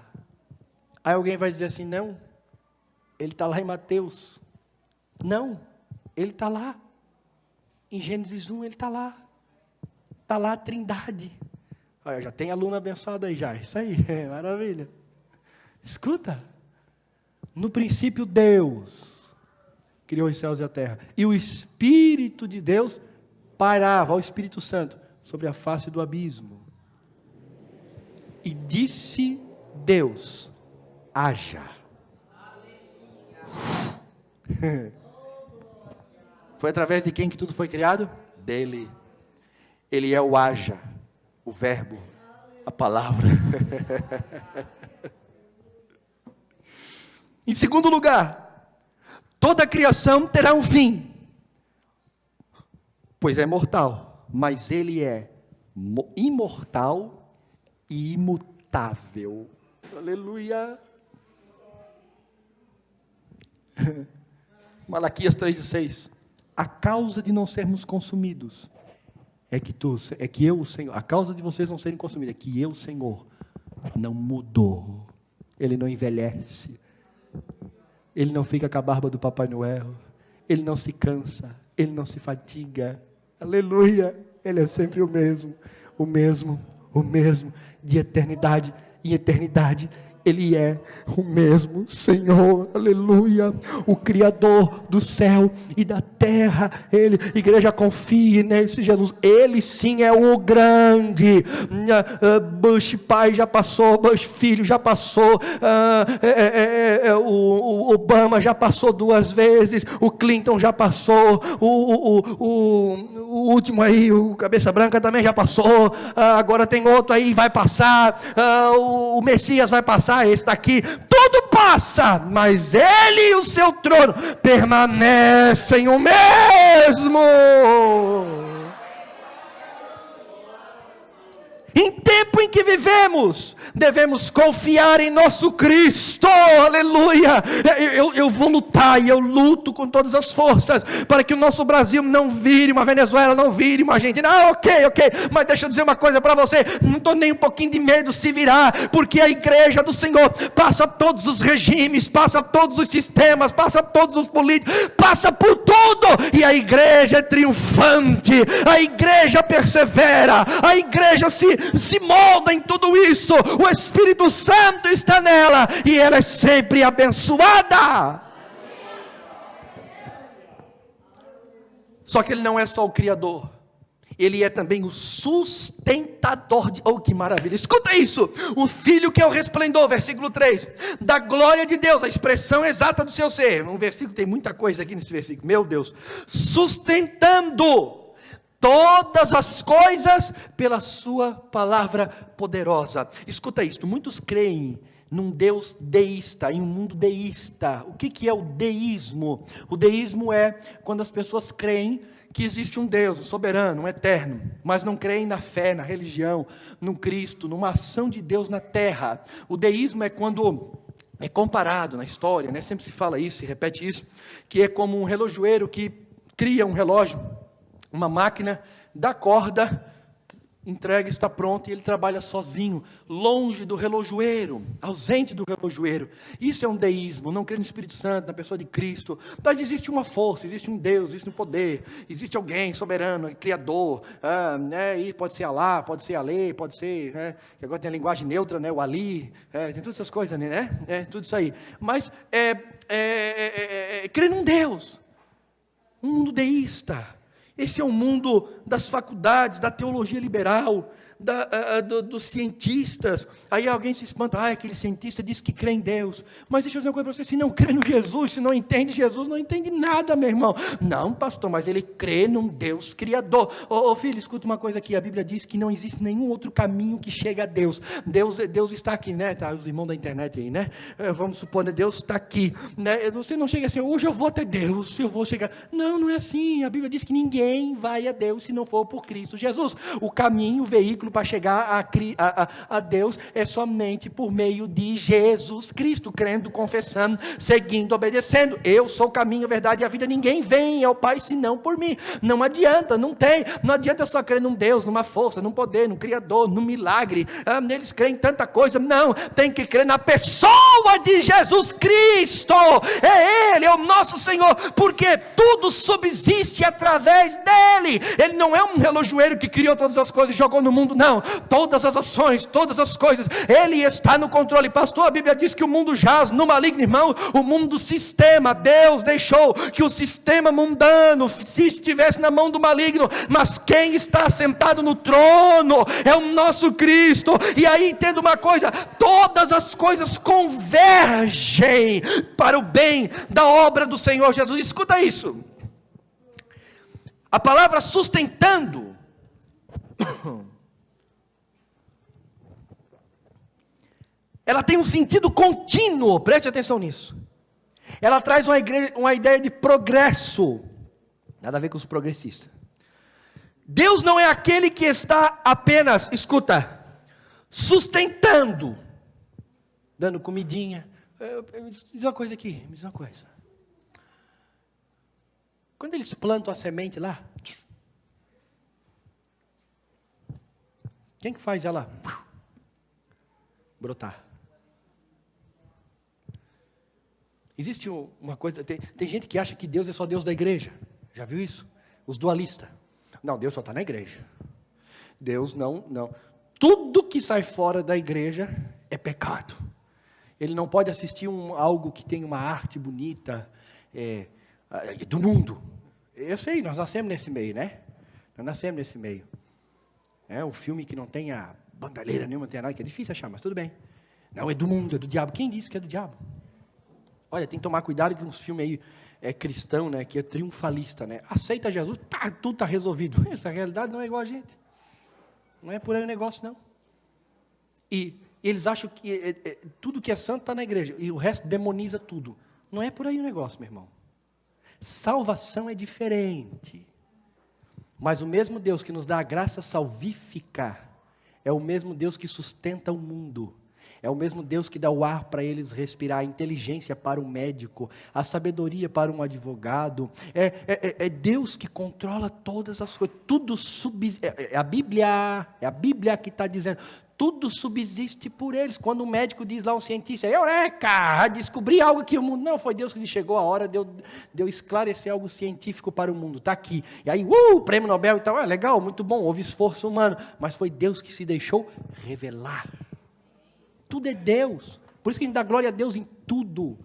Aí alguém vai dizer assim: não, Ele está lá em Mateus. Não, Ele está lá. Em Gênesis 1 Ele está lá. Está lá a Trindade. Olha, já tem aluno abençoado aí já. Isso aí, maravilha. Escuta. No princípio Deus criou os céus e a terra. E o Espírito de Deus pairava, o Espírito Santo, sobre a face do abismo. E disse Deus: haja. Foi através de quem que tudo foi criado? Dele. Ele é o haja, o verbo, a palavra. Em segundo lugar, toda a criação terá um fim, pois é mortal, mas ele é imortal e imutável. Aleluia. Malaquias 3:6. A causa de não sermos consumidos é que eu, o Senhor, a causa de vocês não serem consumidos é que eu, o Senhor, não mudou. Ele não envelhece. Ele não fica com a barba do Papai Noel. Ele não se cansa. Ele não se fatiga. Aleluia. Ele é sempre o mesmo. De eternidade em eternidade. Ele é o mesmo Senhor, aleluia, o Criador do céu e da terra. Ele, igreja, confie nesse Jesus, Ele sim é o grande. Bush pai já passou, Bush filho já passou, o Obama já passou 2 vezes, o Clinton já passou, o último aí, o cabeça branca também já passou, agora tem outro aí, vai passar, o Messias vai passar, esse daqui, tudo passa, mas Ele e o seu trono permanecem o mesmo. Em tempo em que vivemos, devemos confiar em nosso Cristo, aleluia. Eu vou lutar e eu luto com todas as forças para que o nosso Brasil não vire uma Venezuela, não vire uma Argentina. Ok, mas deixa eu dizer uma coisa para você, não estou nem um pouquinho de medo se virar, porque a igreja do Senhor passa todos os regimes, passa todos os sistemas, passa todos os políticos, passa por tudo, e a igreja é triunfante, a igreja persevera, a igreja se molda em tudo isso, o Espírito Santo está nela, e ela é sempre abençoada. Só que Ele não é só o Criador, Ele é também o sustentador de... Oh, que maravilha, escuta isso, o Filho que é o resplendor, versículo 3, da glória de Deus, a expressão exata do seu ser, um versículo, tem muita coisa aqui nesse versículo, meu Deus, sustentando todas as coisas pela sua palavra poderosa. Escuta isso, muitos creem num Deus deísta, em um mundo deísta. O que é o deísmo? O deísmo é quando as pessoas creem que existe um Deus, um soberano, um eterno, mas não creem na fé, na religião, no Cristo, numa ação de Deus na terra. O deísmo é quando é comparado na história, né? Sempre se fala isso, se repete isso, que é como um relojoeiro que cria um relógio, uma máquina, dá corda, entrega, está pronto, e ele trabalha sozinho, longe do relojoeiro, ausente do relojoeiro. Isso é um deísmo, não crer no Espírito Santo, na pessoa de Cristo. Mas existe uma força, existe um Deus, existe um poder, existe alguém soberano, criador, né? E pode ser Alá, pode ser Alê, pode ser, né? Que agora tem a linguagem neutra, né? O Ali, tem todas essas coisas, né? Tudo isso aí. Mas crer num Deus, um mundo deísta. Esse é o mundo das faculdades, da teologia liberal, dos cientistas. Aí alguém se espanta, aquele cientista diz que crê em Deus, mas deixa eu dizer uma coisa para você, se não crê no Jesus, se não entende Jesus, não entende nada, meu irmão. Não, pastor, mas ele crê num Deus criador. Filho, escuta uma coisa aqui, a Bíblia diz que não existe nenhum outro caminho que chegue a Deus. Deus está aqui, né? Tá, os irmãos da internet aí, né? Vamos supor, né? Deus está aqui, né? Você não chega assim, hoje eu vou até Deus, eu vou chegar. Não é assim, a Bíblia diz que ninguém vai a Deus se não for por Cristo Jesus. O caminho, o veículo para chegar a Deus é somente por meio de Jesus Cristo, crendo, confessando, seguindo, obedecendo. Eu sou o caminho, a verdade e a vida, ninguém vem ao Pai senão por mim. Não adianta, não adianta só crer num Deus, numa força, num poder, num Criador, num milagre, neles creem em tanta coisa. Não, tem que crer na pessoa de Jesus Cristo, é Ele, é o nosso Senhor, porque tudo subsiste através dEle. Ele não é um relojoeiro que criou todas as coisas e jogou no mundo, não. Todas as ações, todas as coisas, Ele está no controle. Pastor, a Bíblia diz que o mundo jaz no maligno, irmão. O mundo do sistema, Deus deixou que o sistema mundano se estivesse na mão do maligno, mas quem está sentado no trono é o nosso Cristo. E aí entenda uma coisa, todas as coisas convergem para o bem da obra do Senhor Jesus. Escuta isso, a palavra sustentando ela tem um sentido contínuo, preste atenção nisso. Ela traz uma ideia de progresso. Nada a ver com os progressistas. Deus não é aquele que está apenas, escuta, sustentando, dando comidinha. Me diz uma coisa aqui, me diz uma coisa. Quando eles plantam a semente lá, quem que faz ela brotar? Existe uma coisa, tem gente que acha que Deus é só Deus da igreja. Já viu isso? Os dualistas. Não, Deus só está na igreja. Deus não. Tudo que sai fora da igreja é pecado. Ele não pode assistir algo que tem uma arte bonita do mundo. Eu sei, nós nascemos nesse meio, né? Nós nascemos nesse meio. É um filme que não tem a bandalheira nenhuma, não tem nada, que é difícil achar, mas tudo bem. Não, é do mundo, é do diabo. Quem disse que é do diabo? Olha, tem que tomar cuidado que uns filmes aí cristão, né, que é triunfalista, né? Aceita Jesus, tudo está resolvido. Essa realidade não é igual a gente. Não é por aí o negócio, não. E eles acham que tudo que é santo está na igreja, e o resto demoniza tudo. Não é por aí o negócio, meu irmão. Salvação é diferente. Mas o mesmo Deus que nos dá a graça salvífica, é o mesmo Deus que sustenta o mundo. É o mesmo Deus que dá o ar para eles respirar, a inteligência para um médico, a sabedoria para um advogado. É Deus que controla todas as coisas. Tudo é a Bíblia que está dizendo. Tudo subsiste por eles. Quando o médico diz lá, um cientista, eureka, descobri algo aqui no mundo. Não, foi Deus que chegou a hora de eu esclarecer algo científico para o mundo. Está aqui. E aí, prêmio Nobel e tal. Legal, muito bom, houve esforço humano. Mas foi Deus que se deixou revelar. Tudo é Deus. Por isso que a gente dá glória a Deus em tudo.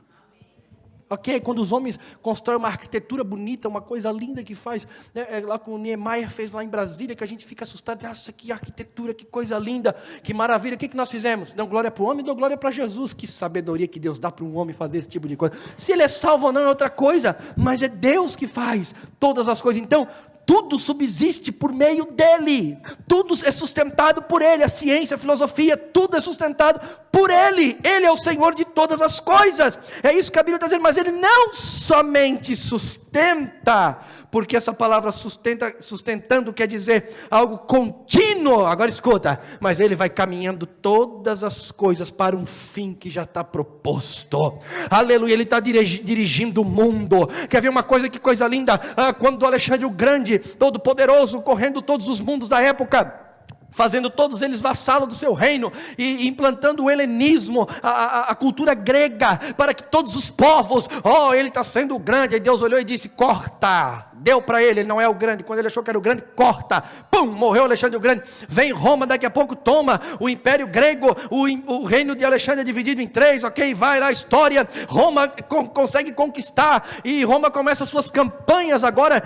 Ok? Quando os homens constroem uma arquitetura bonita, uma coisa linda que faz, né, lá com o Niemeyer fez lá em Brasília, que a gente fica assustado. Nossa, que arquitetura, que coisa linda, que maravilha. O que nós fizemos? Dão glória para o homem, dão glória para Jesus. Que sabedoria que Deus dá para um homem fazer esse tipo de coisa. Se ele é salvo ou não é outra coisa, mas é Deus que faz todas as coisas. Então, tudo subsiste por meio dele, tudo é sustentado por ele, a ciência, a filosofia, tudo é sustentado por ele é o Senhor de todas as coisas, é isso que a Bíblia está dizendo, mas ele não somente sustenta, porque essa palavra sustentando quer dizer algo contínuo, agora escuta, mas ele vai caminhando todas as coisas para um fim que já está proposto, aleluia, ele está dirigindo o mundo. Quer ver uma coisa, que coisa linda, quando Alexandre o Grande, todo poderoso, correndo todos os mundos da época, fazendo todos eles vassalos do seu reino, e implantando o helenismo, a cultura grega, para que todos os povos, ele está sendo o grande, aí Deus olhou e disse, corta, deu para ele não é o grande, quando ele achou que era o grande, corta, pum, morreu Alexandre o Grande, vem Roma, daqui a pouco toma o império grego, o reino de Alexandre é dividido em 3, ok, vai lá a história, Roma consegue conquistar, e Roma começa as suas campanhas agora,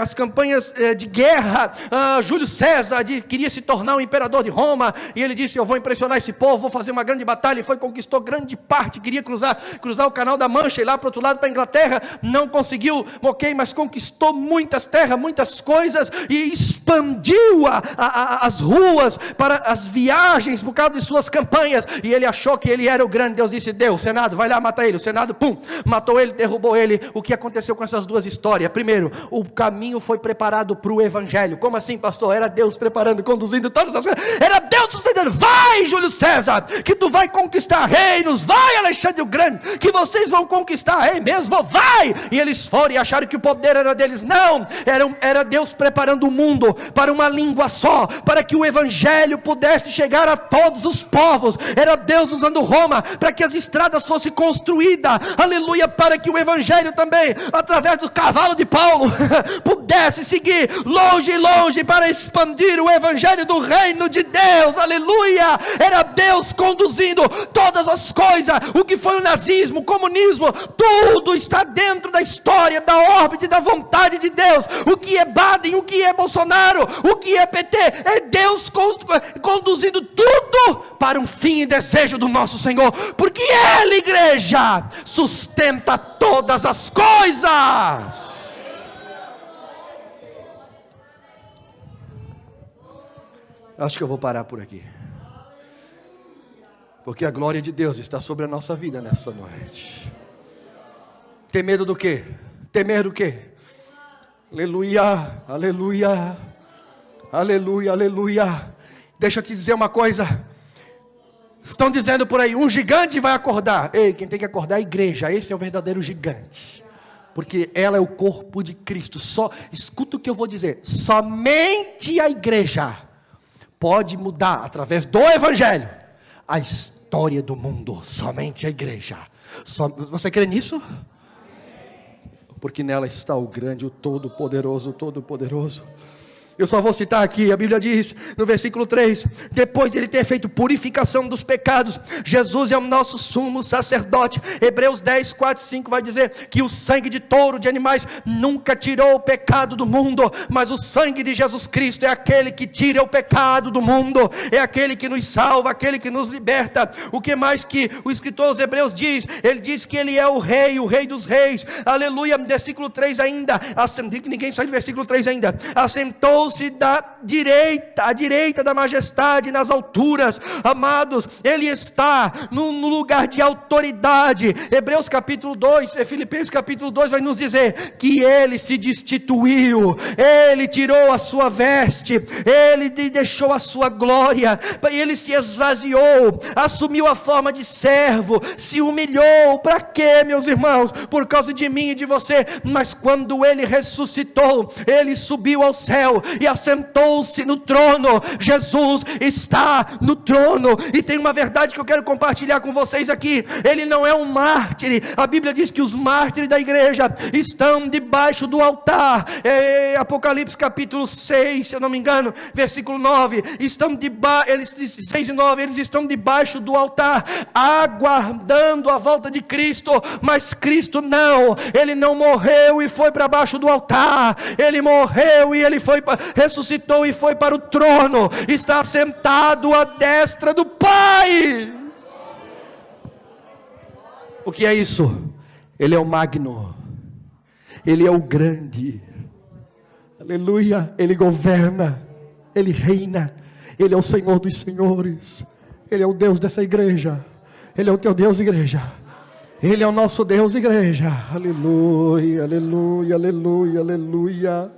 as campanhas de guerra, Júlio César queria se tornar o imperador de Roma, e ele disse, eu vou impressionar esse povo, vou fazer uma grande batalha, e conquistou grande parte, queria cruzar o canal da Mancha, e lá para o outro lado, para a Inglaterra, não conseguiu, ok, mas conquistou muitas terras, muitas coisas, e expandiu as ruas, para as viagens, por causa de suas campanhas, e ele achou que ele era o grande. Deus disse, o Senado, vai lá matar ele. O Senado, pum, matou ele, derrubou ele. O que aconteceu com essas duas histórias? Primeiro, o caminho foi preparado para o Evangelho. Como assim, pastor? Era Deus preparando, conduzindo todas as coisas, era Deus sustentando. Vai, Júlio César, que tu vai conquistar reinos, vai, Alexandre o Grande, que vocês vão conquistar rei mesmo, vai. E eles foram e acharam que o poder era deles. Não, era Deus preparando o mundo para uma língua só, para que o Evangelho pudesse chegar a todos os povos. Era Deus usando Roma para que as estradas fossem construídas, aleluia, para que o Evangelho também, através do cavalo de Paulo, pudesse seguir longe e longe, para expandir o Evangelho do reino de Deus, aleluia. Era Deus conduzindo todas as coisas. O que foi o nazismo, o comunismo, tudo está dentro da história, da órbita, da vontade de Deus. O que é Biden, o que é Bolsonaro, o que é PT, é Deus conduzindo tudo para um fim e desejo do nosso Senhor, porque Ele, igreja, sustenta todas as coisas. Acho que eu vou parar por aqui, porque a glória de Deus está sobre a nossa vida nessa noite. Ter medo do quê? Ter medo do quê? Aleluia, aleluia, aleluia, aleluia. Deixa eu te dizer uma coisa. Estão dizendo por aí, um gigante vai acordar. Ei, quem tem que acordar é a igreja. Esse é o verdadeiro gigante. Porque ela é o corpo de Cristo. Só, escuta o que eu vou dizer. Somente a igreja pode mudar, através do evangelho, a história do mundo. Somente a igreja. Você crê nisso? Porque nela está o grande, o todo-poderoso, o todo-poderoso. Eu só vou citar aqui, a Bíblia diz, no versículo 3, depois de ele ter feito purificação dos pecados, Jesus é o nosso sumo sacerdote. Hebreus 10, 4 e 5 vai dizer que o sangue de touro, de animais, nunca tirou o pecado do mundo, mas o sangue de Jesus Cristo é aquele que tira o pecado do mundo, é aquele que nos salva, aquele que nos liberta. O que mais que o escritor aos Hebreus diz? Ele diz que ele é o rei dos reis, aleluia. Versículo 3 ainda, que ninguém sai do versículo 3 ainda, assentou-se à direita da majestade nas alturas. Amados, ele está no lugar de autoridade. Hebreus capítulo 2, Filipenses capítulo 2 vai nos dizer que ele se destituiu, ele tirou a sua veste, ele deixou a sua glória, ele se esvaziou, assumiu a forma de servo, se humilhou. Para quê, meus irmãos? Por causa de mim e de você. Mas quando ele ressuscitou, ele subiu ao céu e assentou-se no trono. Jesus está no trono. E tem uma verdade que eu quero compartilhar com vocês aqui. Ele não é um mártir. A Bíblia diz que os mártires da igreja estão debaixo do altar. Apocalipse capítulo 6, se eu não me engano, versículo 9, eles 6 e 9, eles estão debaixo do altar, aguardando a volta de Cristo. Mas Cristo não, ele não morreu e foi para baixo do altar, ele morreu e ele ressuscitou e foi para o trono, está sentado à destra do Pai. O que é isso? Ele é o magno, ele é o grande, aleluia. Ele governa, ele reina, ele é o Senhor dos senhores, ele é o Deus dessa igreja, ele é o teu Deus, igreja. Ele é o nosso Deus, igreja. Aleluia, aleluia, aleluia, aleluia,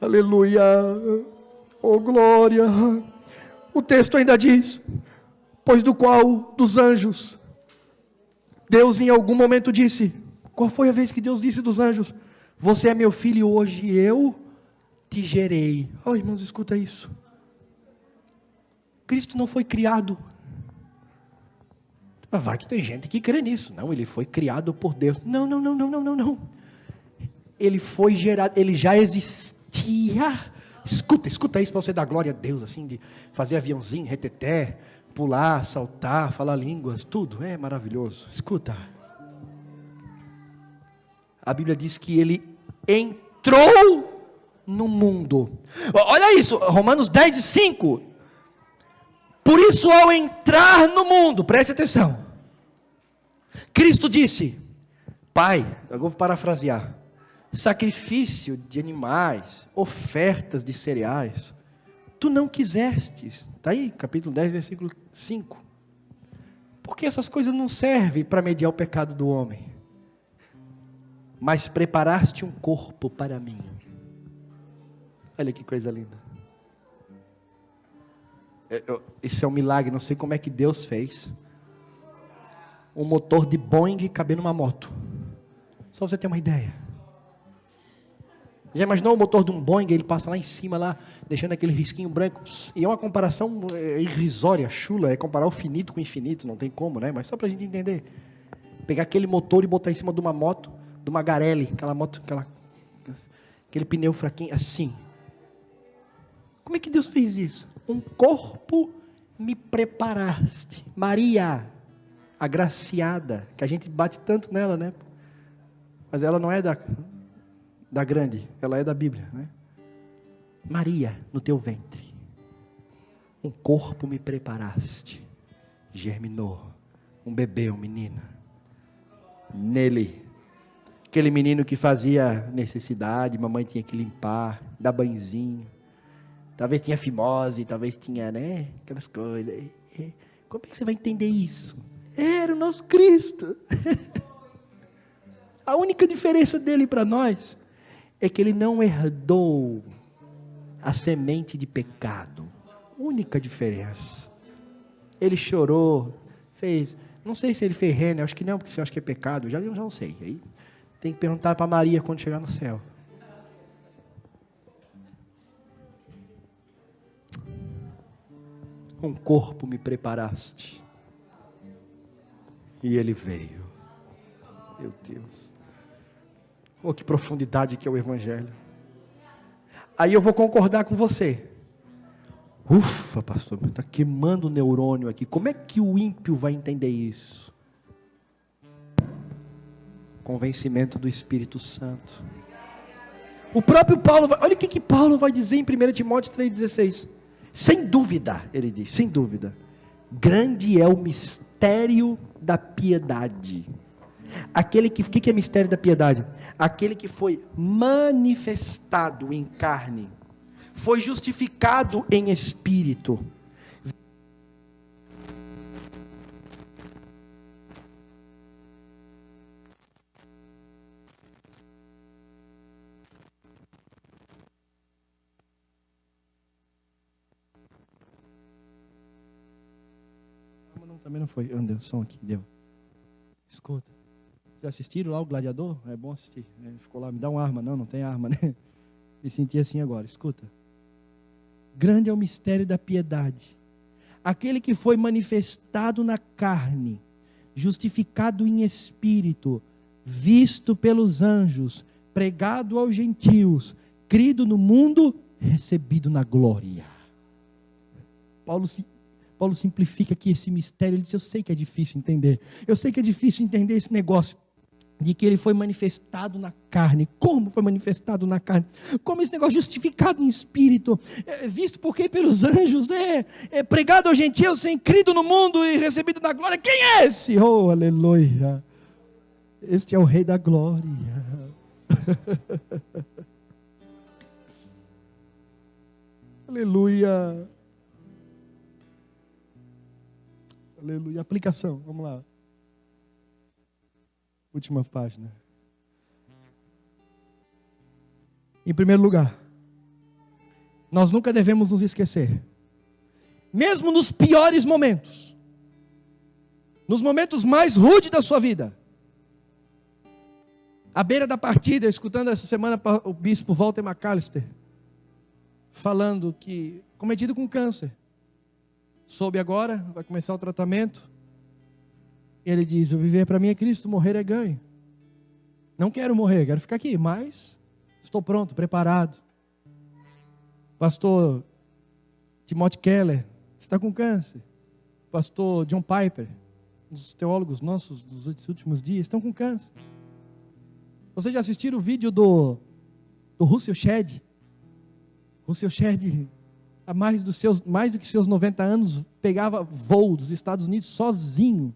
aleluia. Oh glória. O texto ainda diz: pois do qual dos anjos Deus em algum momento disse. Qual foi a vez que Deus disse dos anjos? Você é meu filho e hoje eu te gerei. Oh irmãos, escuta isso. Cristo não foi criado. Mas vai que tem gente que crê nisso. Não, ele foi criado por Deus. Não. Ele foi gerado, ele já existia. Escuta isso para você dar glória a Deus, assim, de fazer aviãozinho, reteté, pular, saltar, falar línguas, tudo, é maravilhoso. Escuta. A Bíblia diz que ele entrou no mundo. Olha isso, Romanos 10 e 5. Por isso, ao entrar no mundo, preste atenção, Cristo disse: Pai, eu vou parafrasear, sacrifício de animais, ofertas de cereais, tu não quisestes. Está aí, capítulo 10, versículo 5. Porque essas coisas não servem para mediar o pecado do homem, mas preparaste um corpo para mim. Olha que coisa linda. Isso é um milagre, não sei como é que Deus fez. Um motor de Boeing caber numa moto. Só você ter uma ideia. Já imaginou o motor de um Boeing? Ele passa lá em cima, lá, deixando aquele risquinho branco. E é uma comparação irrisória, chula. É comparar o finito com o infinito, não tem como, né? Mas só para a gente entender. Pegar aquele motor e botar em cima de uma moto, de uma Garelli, aquela moto, aquele pneu fraquinho, assim. Como é que Deus fez isso? Um corpo me preparaste. Maria, agraciada, que a gente bate tanto nela, né? Mas ela não é da grande, ela é da Bíblia, né? Maria, no teu ventre, um corpo me preparaste, germinou, um bebê, um menino, nele, aquele menino que fazia necessidade, mamãe tinha que limpar, dar banhozinho, talvez tinha fimose, talvez tinha, né, aquelas coisas. Como é que você vai entender isso? Era o nosso Cristo. A única diferença dele para nós é que ele não herdou a semente de pecado. Única diferença. Ele chorou, fez, não sei se ele fez rena, acho que não, porque eu acho que é pecado, eu já não sei. Aí tem que perguntar para Maria quando chegar no céu. Um corpo me preparaste. E ele veio. Meu Deus. Oh, que profundidade que é o Evangelho. Aí eu vou concordar com você. Ufa, pastor, está queimando o neurônio aqui. Como é que o ímpio vai entender isso? Convencimento do Espírito Santo. O próprio Paulo, olha o que Paulo vai dizer em 1 Timóteo 3,16. Sem dúvida, ele diz, sem dúvida. Grande é o mistério da piedade. Aquele que, o que é mistério da piedade? Aquele que foi manifestado em carne, foi justificado em espírito. Também não foi, Anderson aqui, deu. Escuta. Vocês assistiram lá o Gladiador? É bom assistir. Ficou lá, me dá uma arma. Não tem arma, né? Me senti assim agora, escuta. Grande é o mistério da piedade. Aquele que foi manifestado na carne, justificado em espírito, visto pelos anjos, pregado aos gentios, crido no mundo, recebido na glória. Paulo simplifica aqui esse mistério. Ele diz, eu sei que é difícil entender. Eu sei que é difícil entender esse negócio de que ele foi manifestado na carne. Como foi manifestado na carne? Como esse negócio justificado em espírito, visto por quem? Pelos anjos, pregado aos gentios, crido no mundo e recebido na glória. Quem é esse? Oh, aleluia! Este é o Rei da Glória. Aleluia! Aleluia. Aplicação, vamos lá. Última página. Em primeiro lugar, nós nunca devemos nos esquecer, mesmo nos piores momentos, nos momentos mais rudes da sua vida, à beira da partida, escutando essa semana o bispo Walter McAllister, falando que, cometido com câncer, soube agora, vai começar o tratamento. Ele diz, o viver para mim é Cristo, morrer é ganho. Não quero morrer, quero ficar aqui, mas estou pronto, preparado. Pastor Timothy Keller está com câncer. Pastor John Piper, um dos teólogos nossos dos últimos dias, estão com câncer. Vocês já assistiram o vídeo do Russell Shedd? Russell Shedd, há mais do que seus 90 anos, pegava voo dos Estados Unidos sozinho.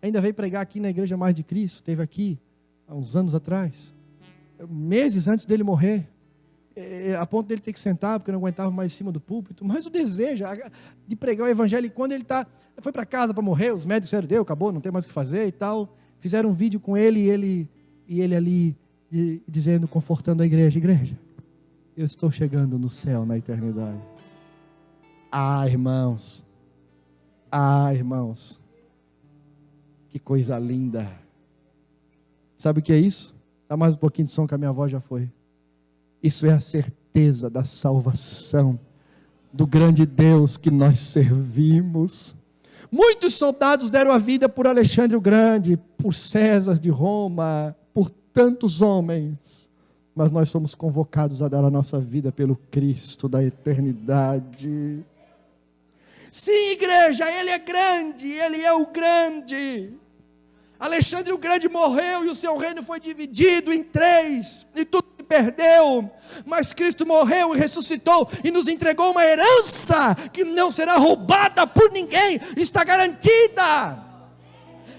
Ainda veio pregar aqui na Igreja Mais de Cristo, esteve aqui há uns anos atrás, meses antes dele morrer, a ponto dele ter que sentar, porque não aguentava mais em cima do púlpito, mas o desejo de pregar o Evangelho, e quando ele foi para casa para morrer, os médicos disseram, deu, acabou, não tem mais o que fazer e tal, fizeram um vídeo com ele, e ele ali, dizendo, confortando a igreja, eu estou chegando no céu, na eternidade. Irmãos, que coisa linda. Sabe o que é isso? Dá mais um pouquinho de som que a minha voz já foi. Isso é a certeza da salvação, do grande Deus que nós servimos. Muitos soldados deram a vida por Alexandre o Grande, por César de Roma, por tantos homens, mas nós somos convocados a dar a nossa vida pelo Cristo da eternidade. Sim, igreja, Ele é grande, Ele é o grande. Alexandre o Grande morreu e o seu reino foi dividido em 3, e tudo se perdeu, mas Cristo morreu e ressuscitou, e nos entregou uma herança, que não será roubada por ninguém, está garantida.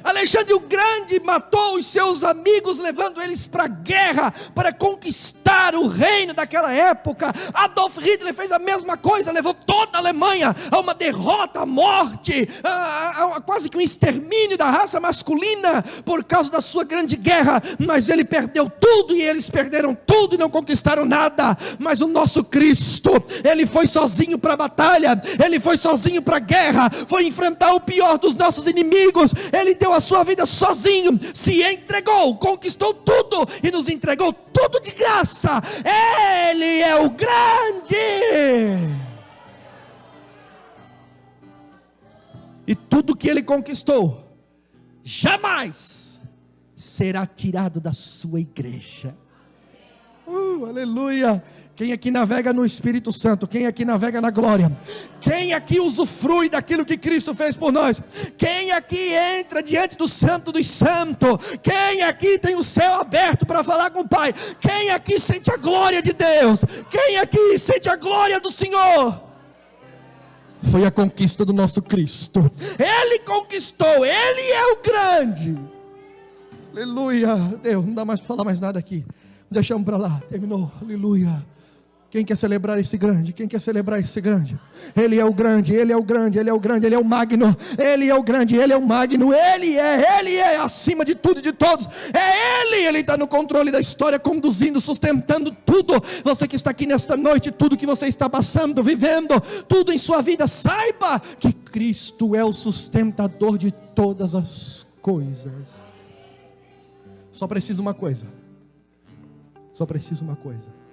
Alexandre o Grande matou os seus amigos, levando eles para a guerra, para conquistar o reino daquela época. Adolf Hitler fez a mesma coisa, levou toda a Alemanha a uma derrota, à morte, a quase que um extermínio da raça masculina, por causa da sua grande guerra. Mas ele perdeu tudo, e eles perderam tudo e não conquistaram nada. Mas o nosso Cristo, ele foi sozinho para a batalha, ele foi sozinho para a guerra, foi enfrentar o pior dos nossos inimigos. Ele deu a sua vida sozinho, se entregou, conquistou tudo e nos entregou tudo de graça. Ele é o grande, e tudo que ele conquistou jamais será tirado da sua igreja. Aleluia. Quem aqui navega no Espírito Santo? Quem aqui navega na glória? Quem aqui usufrui daquilo que Cristo fez por nós? Quem aqui entra diante do Santo dos Santos? Quem aqui tem o céu aberto para falar com o Pai? Quem aqui sente a glória de Deus? Quem aqui sente a glória do Senhor? Foi a conquista do nosso Cristo. Ele conquistou, Ele é o grande. Aleluia. Deus, não dá mais para falar mais nada aqui. Deixamos para lá, terminou. Aleluia. Quem quer celebrar esse grande? Quem quer celebrar esse grande? Ele é o grande, Ele é o grande, Ele é o grande, Ele é o magno. Ele é o grande, Ele é o magno. Ele é acima de tudo e de todos. É Ele está no controle da história, conduzindo, sustentando tudo. Você que está aqui nesta noite, tudo que você está passando, vivendo, tudo em sua vida, saiba que Cristo é o sustentador de todas as coisas. Só preciso uma coisa. Só preciso uma coisa.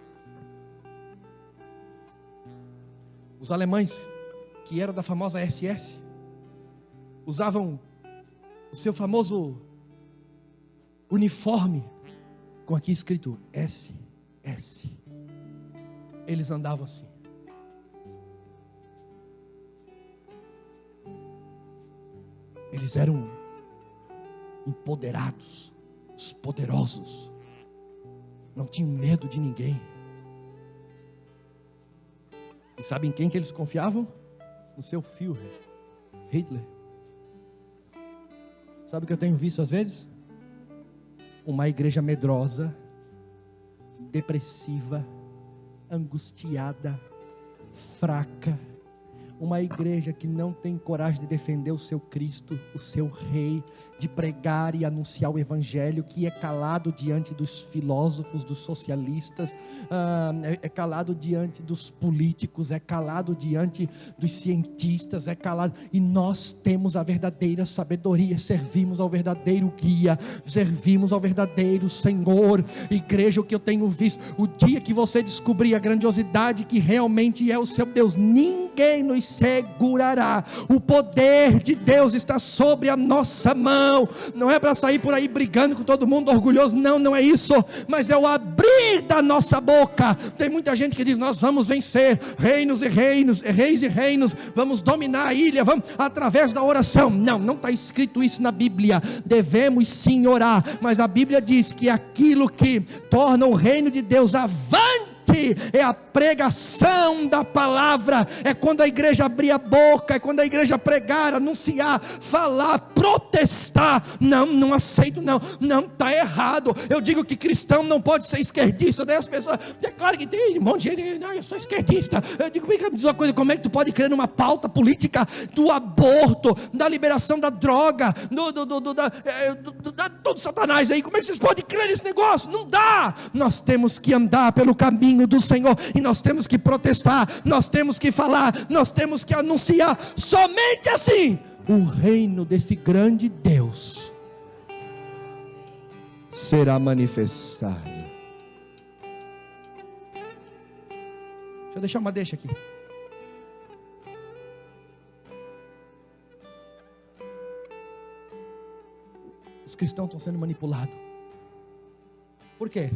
Os alemães, que eram da famosa SS, usavam o seu famoso uniforme, com aqui escrito SS. Eles andavam assim. Eles eram empoderados, os poderosos. Não tinham medo de ninguém. E sabem quem que eles confiavam? No seu Führer, Hitler. Sabe o que eu tenho visto às vezes? Uma igreja medrosa, depressiva, angustiada, fraca. Uma igreja que não tem coragem de defender o seu Cristo, o seu Rei, de pregar e anunciar o Evangelho, que é calado diante dos filósofos, dos socialistas, é calado diante dos políticos, é calado diante dos cientistas, é calado. E nós temos a verdadeira sabedoria, servimos ao verdadeiro guia, servimos ao verdadeiro Senhor. Igreja, o que eu tenho visto, o dia que você descobrir a grandiosidade que realmente é o seu Deus, ninguém nos segurará. O poder de Deus está sobre a nossa mão. Não é para sair por aí brigando com todo mundo, orgulhoso. Não é isso. Mas é o abrir da nossa boca. Tem muita gente que diz: nós vamos vencer reinos e reinos, reis e reinos, vamos dominar a ilha, vamos através da oração. Não está escrito isso na Bíblia. Devemos sim orar, mas a Bíblia diz que aquilo que torna o reino de Deus avante é a pregação da palavra. É quando a igreja abrir a boca, é quando a igreja pregar, anunciar, falar, protestar. Não aceito, não está errado. Eu digo que cristão não pode ser esquerdista. Daí as pessoas, é claro que tem um monte de gente, não, eu sou esquerdista. Eu digo: me diz uma coisa, como é que tu pode crer numa pauta política do aborto, da liberação da droga, todo Satanás aí? Como é que vocês podem crer nesse negócio? Não dá. Nós temos que andar pelo caminho do Senhor, e nós temos que protestar, nós temos que falar, nós temos que anunciar. Somente assim o reino desse grande Deus será manifestado. Deixa eu deixar uma deixa aqui. Os cristãos estão sendo manipulados. Por quê?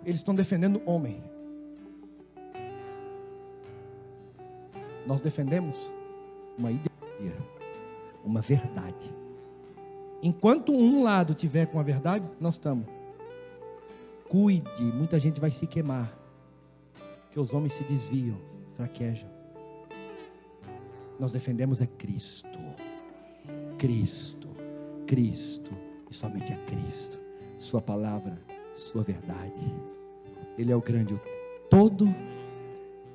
Eles estão defendendo o homem. Nós defendemos uma ideologia, uma verdade. Enquanto um lado tiver com a verdade, nós estamos. Cuide, muita gente vai se queimar, porque os homens se desviam, fraquejam. Nós defendemos é Cristo. Cristo. Cristo e somente a Cristo. Sua palavra, sua verdade. Ele é o grande, o todo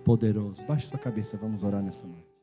poderoso. Baixe sua cabeça, vamos orar nessa noite.